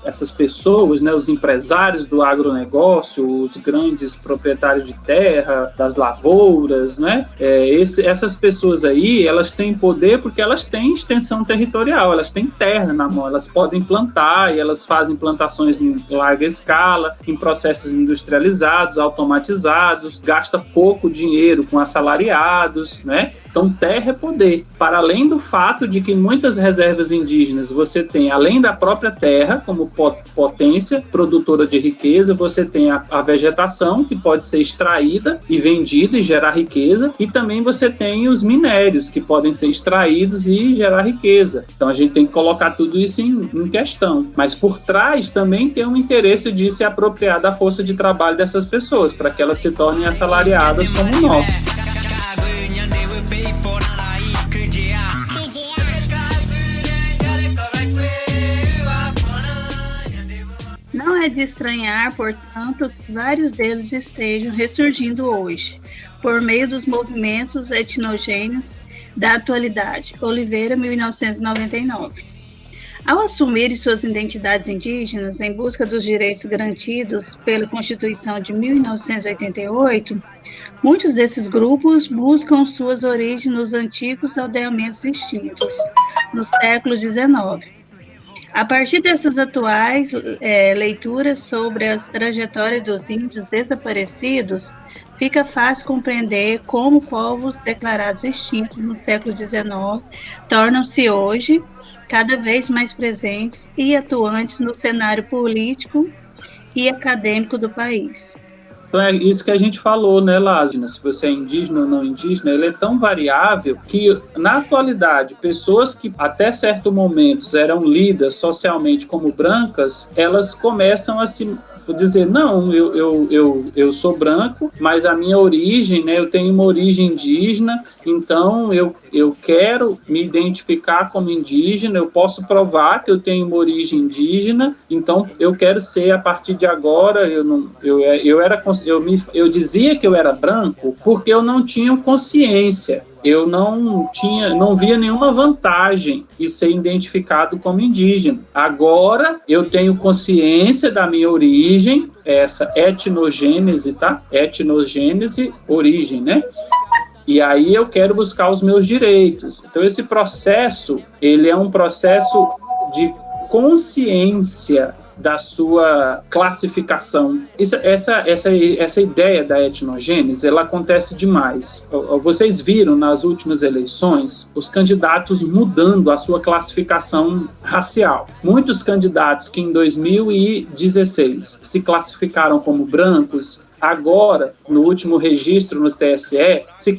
essas pessoas, né, os empresários do agronegócio, os grandes proprietários de terra, das lavouras, né, essas pessoas aí, elas têm poder porque elas têm extensão territorial, elas têm terra na mão, elas podem plantar e elas fazem plantações em larga escala, em processos industrializados, automatizados, gasta pouco dinheiro com assalariados, né? Então, terra é poder. Para além do fato de que em muitas reservas indígenas você tem, além da própria terra, como potência produtora de riqueza, você tem a vegetação, que pode ser extraída e vendida e gerar riqueza, e também você tem os minérios, que podem ser extraídos e gerar riqueza. Então, a gente tem que colocar tudo isso em questão. Mas por trás também tem um interesse de se apropriar da força de trabalho dessas pessoas, para que elas se tornem assalariadas como nós. Não é de estranhar, portanto, que vários deles estejam ressurgindo hoje, por meio dos movimentos etnogêneos da atualidade. Oliveira, 1999. Ao assumirem suas identidades indígenas em busca dos direitos garantidos pela Constituição de 1988, muitos desses grupos buscam suas origens nos antigos aldeamentos extintos, no século XIX. A partir dessas atuais leituras sobre as trajetórias dos índios desaparecidos, fica fácil compreender como povos declarados extintos no século XIX tornam-se hoje cada vez mais presentes e atuantes no cenário político e acadêmico do país. Então é isso que a gente falou, né, Lázaro? Se você é indígena ou não indígena, ele é tão variável que, na atualidade, pessoas que até certo momento eram lidas socialmente como brancas, elas começam a se dizer, não, eu sou branco, mas a minha origem, né, eu tenho uma origem indígena, então eu quero me identificar como indígena, eu posso provar que eu tenho uma origem indígena, então eu quero ser, a partir de agora, eu dizia que eu era branco porque eu não tinha consciência, eu não via nenhuma vantagem em ser identificado como indígena. Agora eu tenho consciência da minha origem, essa etnogênese, tá? Etnogênese, origem, né? E aí eu quero buscar os meus direitos. Então esse processo, ele é um processo de consciência da sua classificação. Essa ideia da etnogênese, ela acontece demais. Vocês viram nas últimas eleições os candidatos mudando a sua classificação racial. Muitos candidatos que em 2016 se classificaram como brancos, agora, no último registro no TSE, se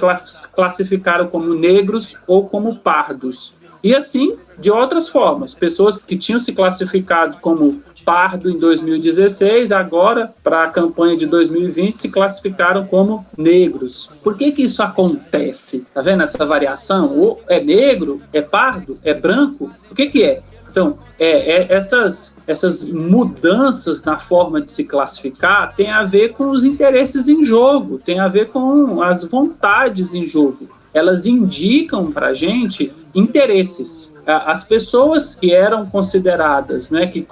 classificaram como negros ou como pardos. E assim, de outras formas, pessoas que tinham se classificado como pardo em 2016, agora, para a campanha de 2020, se classificaram como negros. Por que isso acontece? Tá vendo essa variação? Ou é negro, é pardo, é branco? O que é? Então, essas mudanças na forma de se classificar tem a ver com os interesses em jogo, tem a ver com as vontades em jogo. Elas indicam para a gente interesses. As pessoas que eram consideradas, né, que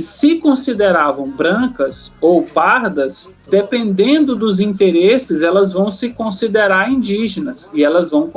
se consideravam brancas ou pardas, dependendo dos interesses, elas vão se considerar indígenas e elas vão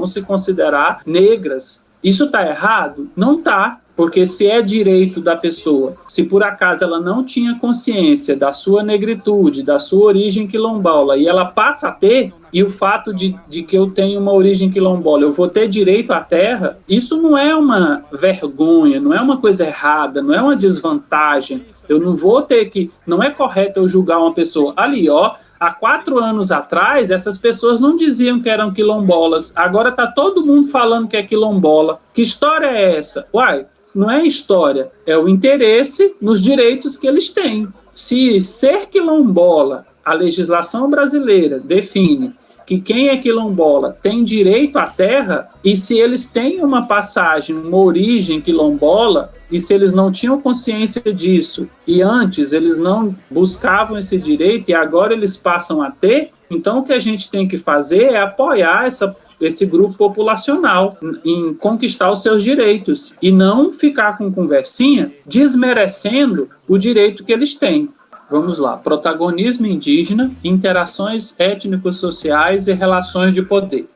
se considerar negras. Isso está errado? Não está. Porque se é direito da pessoa, se por acaso ela não tinha consciência da sua negritude, da sua origem quilombola, e ela passa a ter, e o fato de que eu tenho uma origem quilombola, eu vou ter direito à terra, isso não é uma vergonha, não é uma coisa errada, não é uma desvantagem. Eu não vou ter que... Não é correto eu julgar uma pessoa. Ali, ó, há 4 anos atrás, essas pessoas não diziam que eram quilombolas. Agora está todo mundo falando que é quilombola. Que história é essa? Uai, não é história, é o interesse nos direitos que eles têm. Se ser quilombola, a legislação brasileira define que quem é quilombola tem direito à terra, e se eles têm uma passagem, uma origem quilombola, e se eles não tinham consciência disso, e antes eles não buscavam esse direito, e agora eles passam a ter, então o que a gente tem que fazer é apoiar esse grupo populacional em conquistar os seus direitos e não ficar com conversinha desmerecendo o direito que eles têm. Vamos lá. Protagonismo indígena, interações étnico-sociais e relações de poder.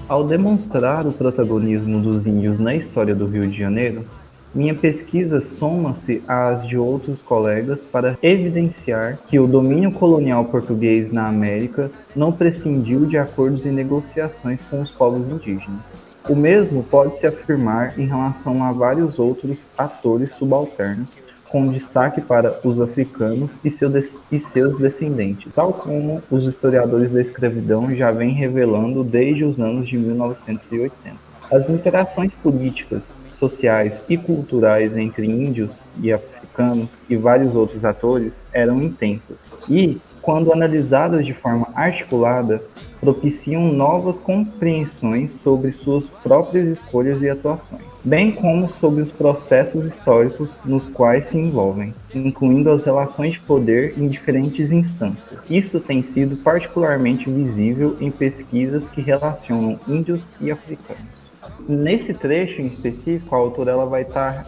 Ao demonstrar o protagonismo dos índios na história do Rio de Janeiro, Minha pesquisa soma-se às de outros colegas para evidenciar que o domínio colonial português na América não prescindiu de acordos e negociações com os povos indígenas. O mesmo pode-se afirmar em relação a vários outros atores subalternos, com destaque para os africanos e seus descendentes, tal como os historiadores da escravidão já vêm revelando desde os anos de 1980. As interações políticas, sociais e culturais entre índios e africanos e vários outros atores eram intensas e, quando analisadas de forma articulada, propiciam novas compreensões sobre suas próprias escolhas e atuações, bem como sobre os processos históricos nos quais se envolvem, incluindo as relações de poder em diferentes instâncias. Isso tem sido particularmente visível em pesquisas que relacionam índios e africanos. Nesse trecho em específico, a autora ela vai estar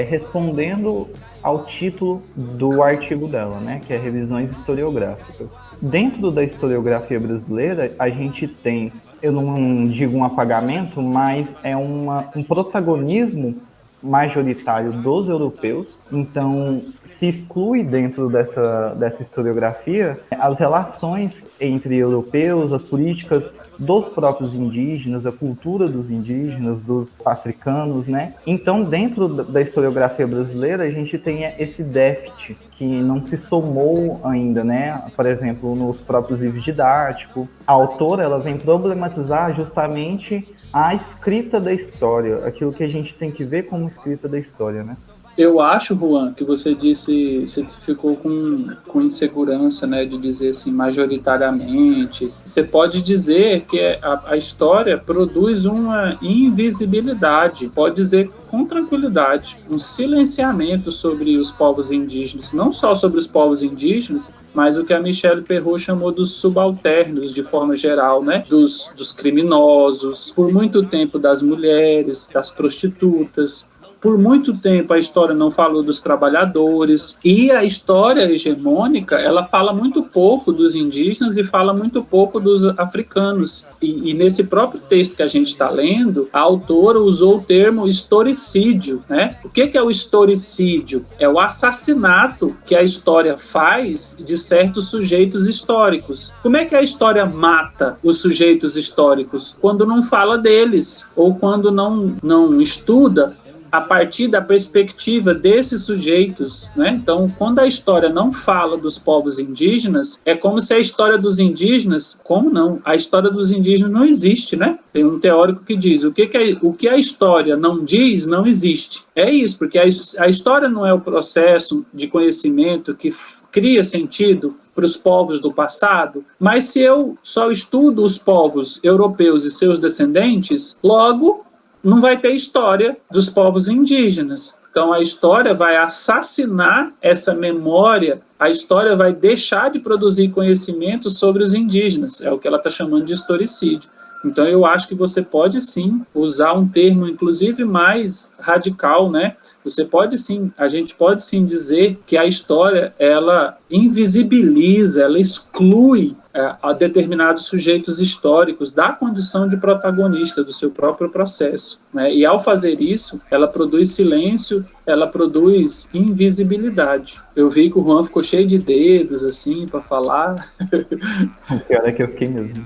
respondendo ao título do artigo dela, né, que é Revisões Historiográficas. Dentro da historiografia brasileira, a gente tem, eu não digo um apagamento, mas é um protagonismo majoritário dos europeus, então se exclui dentro dessa historiografia as relações entre europeus, as políticas dos próprios indígenas, a cultura dos indígenas, dos africanos, né? Então, dentro da historiografia brasileira, a gente tem esse déficit que não se somou ainda, né? Por exemplo, nos próprios livros didáticos, a autora ela vem problematizar justamente a escrita da história, aquilo que a gente tem que ver como escrita da história, né? Eu acho, Juan, que você disse, você ficou com insegurança, né, de dizer assim, majoritariamente. Você pode dizer que a história produz uma invisibilidade, pode dizer com tranquilidade, um silenciamento sobre os povos indígenas, não só sobre os povos indígenas, mas o que a Michelle Perrault chamou dos subalternos, de forma geral, né, dos criminosos, por muito tempo das mulheres, das prostitutas. Por muito tempo a história não falou dos trabalhadores, e a história hegemônica ela fala muito pouco dos indígenas e fala muito pouco dos africanos. E nesse próprio texto que a gente está lendo, a autora usou o termo historicídio, né? O que é o historicídio? É o assassinato que a história faz de certos sujeitos históricos. Como é que a história mata os sujeitos históricos? Quando não fala deles, ou quando não estuda a partir da perspectiva desses sujeitos, né? Então, quando a história não fala dos povos indígenas, é como se a história dos indígenas, como não? A história dos indígenas não existe, né? Tem um teórico que diz, o que a história não diz, não existe. É isso, porque a história não é o processo de conhecimento que cria sentido para os povos do passado, mas se eu só estudo os povos europeus e seus descendentes, logo não vai ter história dos povos indígenas. Então a história vai assassinar essa memória, a história vai deixar de produzir conhecimento sobre os indígenas, é o que ela está chamando de historicídio. Então eu acho que você pode sim usar um termo, inclusive mais radical, né? Você pode sim, a gente pode sim dizer que a história, ela invisibiliza, ela exclui a determinados sujeitos históricos da condição de protagonista do seu próprio processo, né? E ao fazer isso, ela produz silêncio, ela produz invisibilidade. Eu vi que o Juan ficou cheio de dedos, assim, para falar. O pior é que eu fiquei mesmo.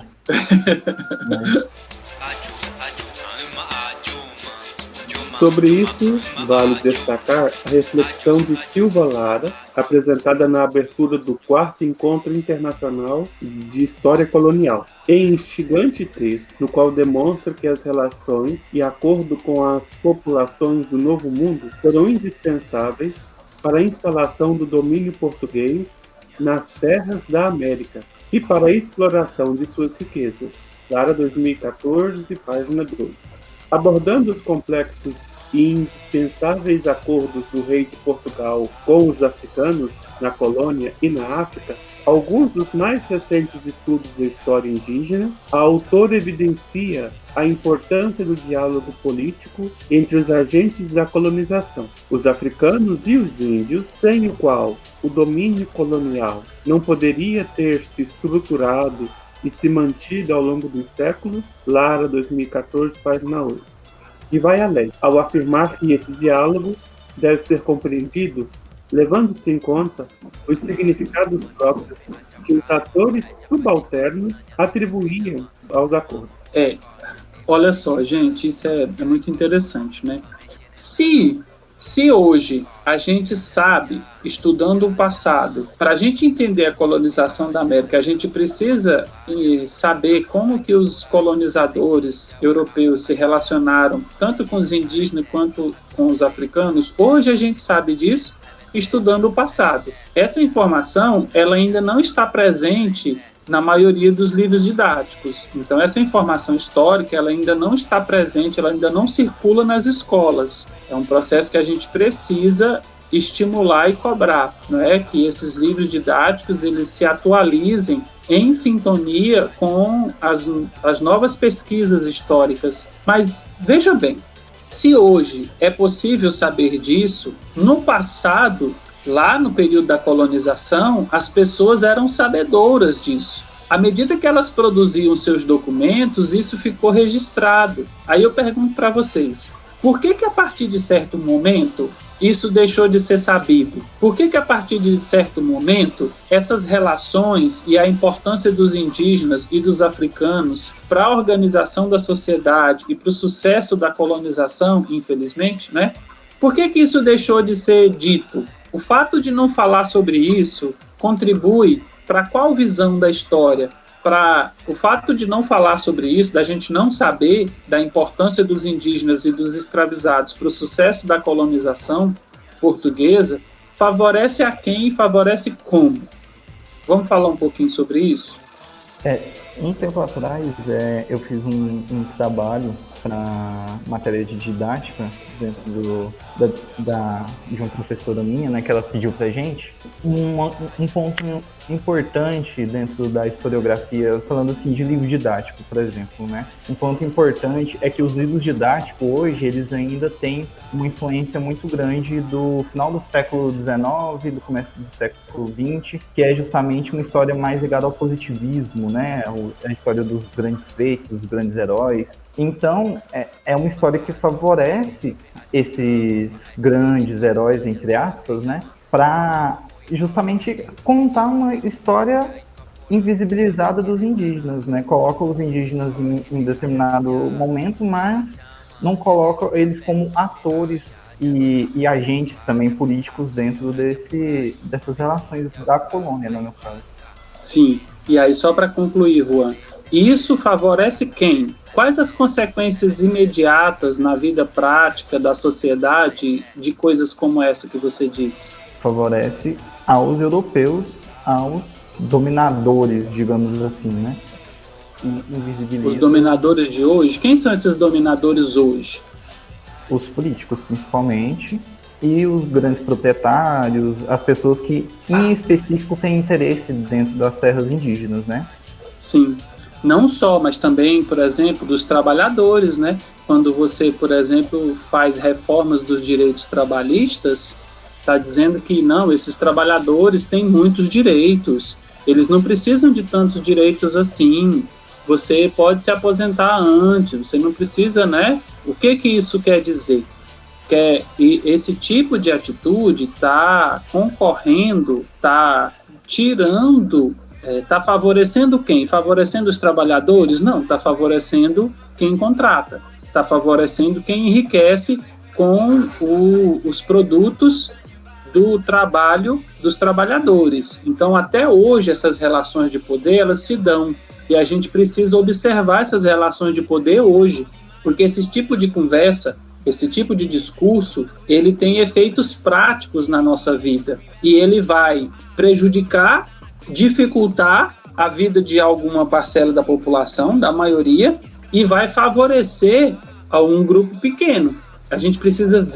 Sobre isso, vale destacar a reflexão de Silva Lara, apresentada na abertura do 4º Encontro Internacional de História Colonial, em instigante texto, no qual demonstra que as relações e acordo com as populações do Novo Mundo foram indispensáveis para a instalação do domínio português nas terras da América e para a exploração de suas riquezas. Lara, 2014, página 2. Abordando os complexos e indispensáveis acordos do rei de Portugal com os africanos na colônia e na África, alguns dos mais recentes estudos da história indígena, a autora evidencia a importância do diálogo político entre os agentes da colonização, os africanos e os índios, sem o qual o domínio colonial não poderia ter se estruturado e se mantido ao longo dos séculos. Lara, 2014, página 8. e vai além, ao afirmar que esse diálogo deve ser compreendido levando-se em conta os significados próprios que os atores subalternos atribuíam aos acordos. Olha só, gente, isso é muito interessante, né? Se hoje a gente sabe, estudando o passado, para a gente entender a colonização da América, a gente precisa saber como que os colonizadores europeus se relacionaram, tanto com os indígenas quanto com os africanos. Hoje a gente sabe disso estudando o passado. Essa informação, ela ainda não está presente na maioria dos livros didáticos. Então, essa informação histórica, ela ainda não está presente, ela ainda não circula nas escolas. É um processo que a gente precisa estimular e cobrar, não é? Que esses livros didáticos, eles se atualizem em sintonia com as novas pesquisas históricas. Mas, veja bem, se hoje é possível saber disso, no passado, lá no período da colonização, as pessoas eram sabedoras disso. À medida que elas produziam seus documentos, isso ficou registrado. Aí eu pergunto para vocês, por que a partir de certo momento isso deixou de ser sabido? Por que a partir de certo momento essas relações e a importância dos indígenas e dos africanos para a organização da sociedade e para o sucesso da colonização, infelizmente, né? Por que isso deixou de ser dito? O fato de não falar sobre isso contribui para qual visão da história? Para o fato de não falar sobre isso, da gente não saber da importância dos indígenas e dos escravizados para o sucesso da colonização portuguesa, favorece a quem e favorece como? Vamos falar um pouquinho sobre isso? Um tempo atrás, eu fiz um trabalho para matéria de didática dentro de uma professora minha, né, que ela pediu pra gente. Um ponto importante dentro da historiografia, falando assim de livro didático, por exemplo, né? Um ponto importante é que os livros didáticos hoje, eles ainda têm uma influência muito grande do final do século XIX, do começo do século XX, que é justamente uma história mais ligada ao positivismo, né? A história dos grandes feitos, dos grandes heróis. Então, é uma história que favorece esses grandes heróis, entre aspas, né? Para justamente contar uma história invisibilizada dos indígenas, né? Coloca os indígenas em determinado momento, mas não coloca eles como atores e agentes também políticos dentro dessas relações da colônia, no meu caso. Sim, e aí só para concluir, Juan, isso favorece quem? Quais as consequências imediatas na vida prática da sociedade de coisas como essa que você disse? Favorece aos europeus, aos dominadores, digamos assim, né? Os dominadores de hoje? Quem são esses dominadores hoje? Os políticos, principalmente, e os grandes proprietários, as pessoas que, em específico, têm interesse dentro das terras indígenas, né? Sim. Não só, mas também, por exemplo, dos trabalhadores, né? Quando você, por exemplo, faz reformas dos direitos trabalhistas, está dizendo que não, esses trabalhadores têm muitos direitos, eles não precisam de tantos direitos assim, você pode se aposentar antes, você não precisa, né? O que isso quer dizer? E esse tipo de atitude está concorrendo, está tirando, está favorecendo quem? Favorecendo os trabalhadores? Não, está favorecendo quem contrata, está favorecendo quem enriquece com os produtos do trabalho dos trabalhadores. Então, até hoje, essas relações de poder, elas se dão. E a gente precisa observar essas relações de poder hoje, porque esse tipo de conversa, esse tipo de discurso, ele tem efeitos práticos na nossa vida. E ele vai prejudicar, dificultar a vida de alguma parcela da população, da maioria, e vai favorecer a um grupo pequeno. A gente precisa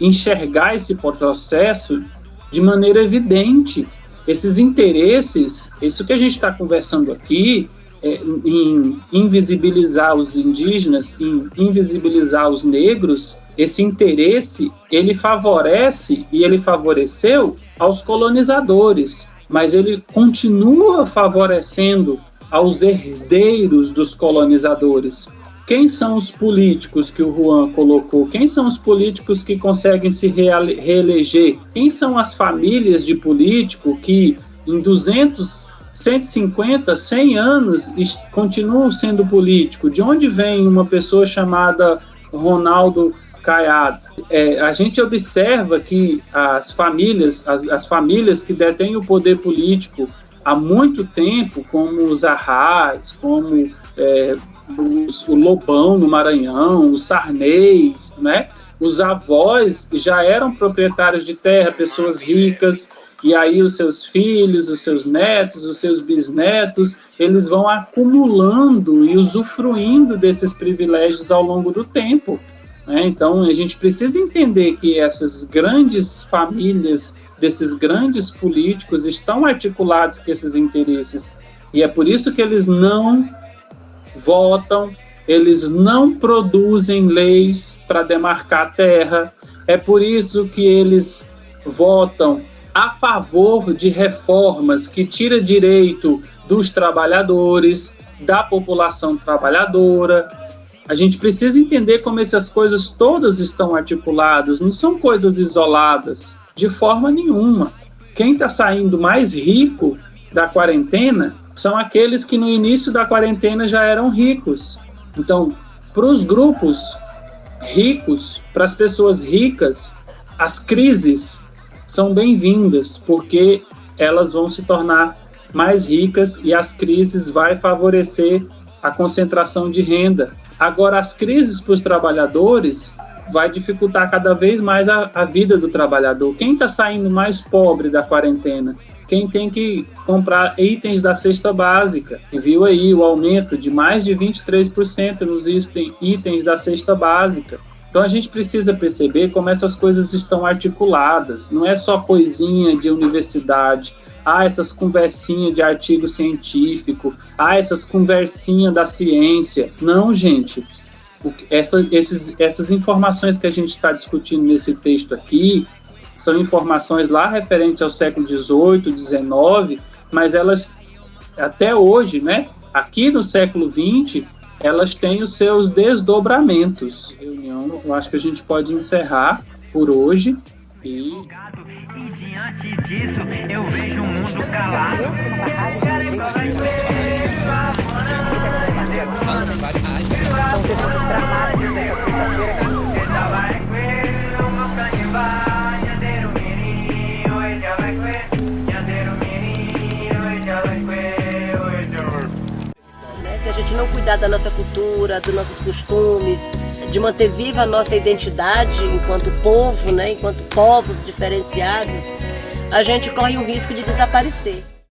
enxergar esse processo de maneira evidente. Esses interesses, isso que a gente está conversando aqui, em invisibilizar os indígenas, em invisibilizar os negros, esse interesse, ele favorece e ele favoreceu aos colonizadores, mas ele continua favorecendo aos herdeiros dos colonizadores. quem são os políticos que o Juan colocou? Quem são os políticos que conseguem se reeleger? Quem são as famílias de político que em 200, 150, 100 anos continuam sendo político? De onde vem uma pessoa chamada Ronaldo Caiado? A gente observa que as famílias que detêm o poder político há muito tempo, como os Arrais, como o Lobão no Maranhão, os Sarneys, né? Os avós já eram proprietários de terra, pessoas ricas, e aí os seus filhos, os seus netos, os seus bisnetos, eles vão acumulando e usufruindo desses privilégios ao longo do tempo, né? Então, a gente precisa entender que essas grandes famílias, desses grandes políticos, estão articulados com esses interesses, e é por isso que eles não votam, eles não produzem leis para demarcar terra, é por isso que eles votam a favor de reformas que tiram direito dos trabalhadores, da população trabalhadora. A gente precisa entender como essas coisas todas estão articuladas, não são coisas isoladas, de forma nenhuma. Quem está saindo mais rico da quarentena são aqueles que no início da quarentena já eram ricos. Então, para os grupos ricos, para as pessoas ricas, as crises são bem-vindas, porque elas vão se tornar mais ricas e as crises vão favorecer a concentração de renda. Agora, as crises para os trabalhadores vai dificultar cada vez mais a vida do trabalhador. Quem está saindo mais pobre da quarentena? Quem tem que comprar itens da cesta básica, e viu aí o aumento de mais de 23% nos itens da cesta básica. Então a gente precisa perceber como essas coisas estão articuladas, não é só coisinha de universidade, essas conversinhas de artigo científico, essas conversinhas da ciência. Não, gente, essas informações que a gente está discutindo nesse texto aqui, são informações lá referentes ao século XVIII, XIX, mas elas, até hoje, né, aqui no século XX, elas têm os seus desdobramentos. Reunião, eu acho que a gente pode encerrar por hoje. E diante disso, eu vejo o mundo calado. São os eventos dramáticos dessa sexta-feira. Se a gente não cuidar da nossa cultura, dos nossos costumes, de manter viva a nossa identidade enquanto povo, né, enquanto povos diferenciados, a gente corre o risco de desaparecer.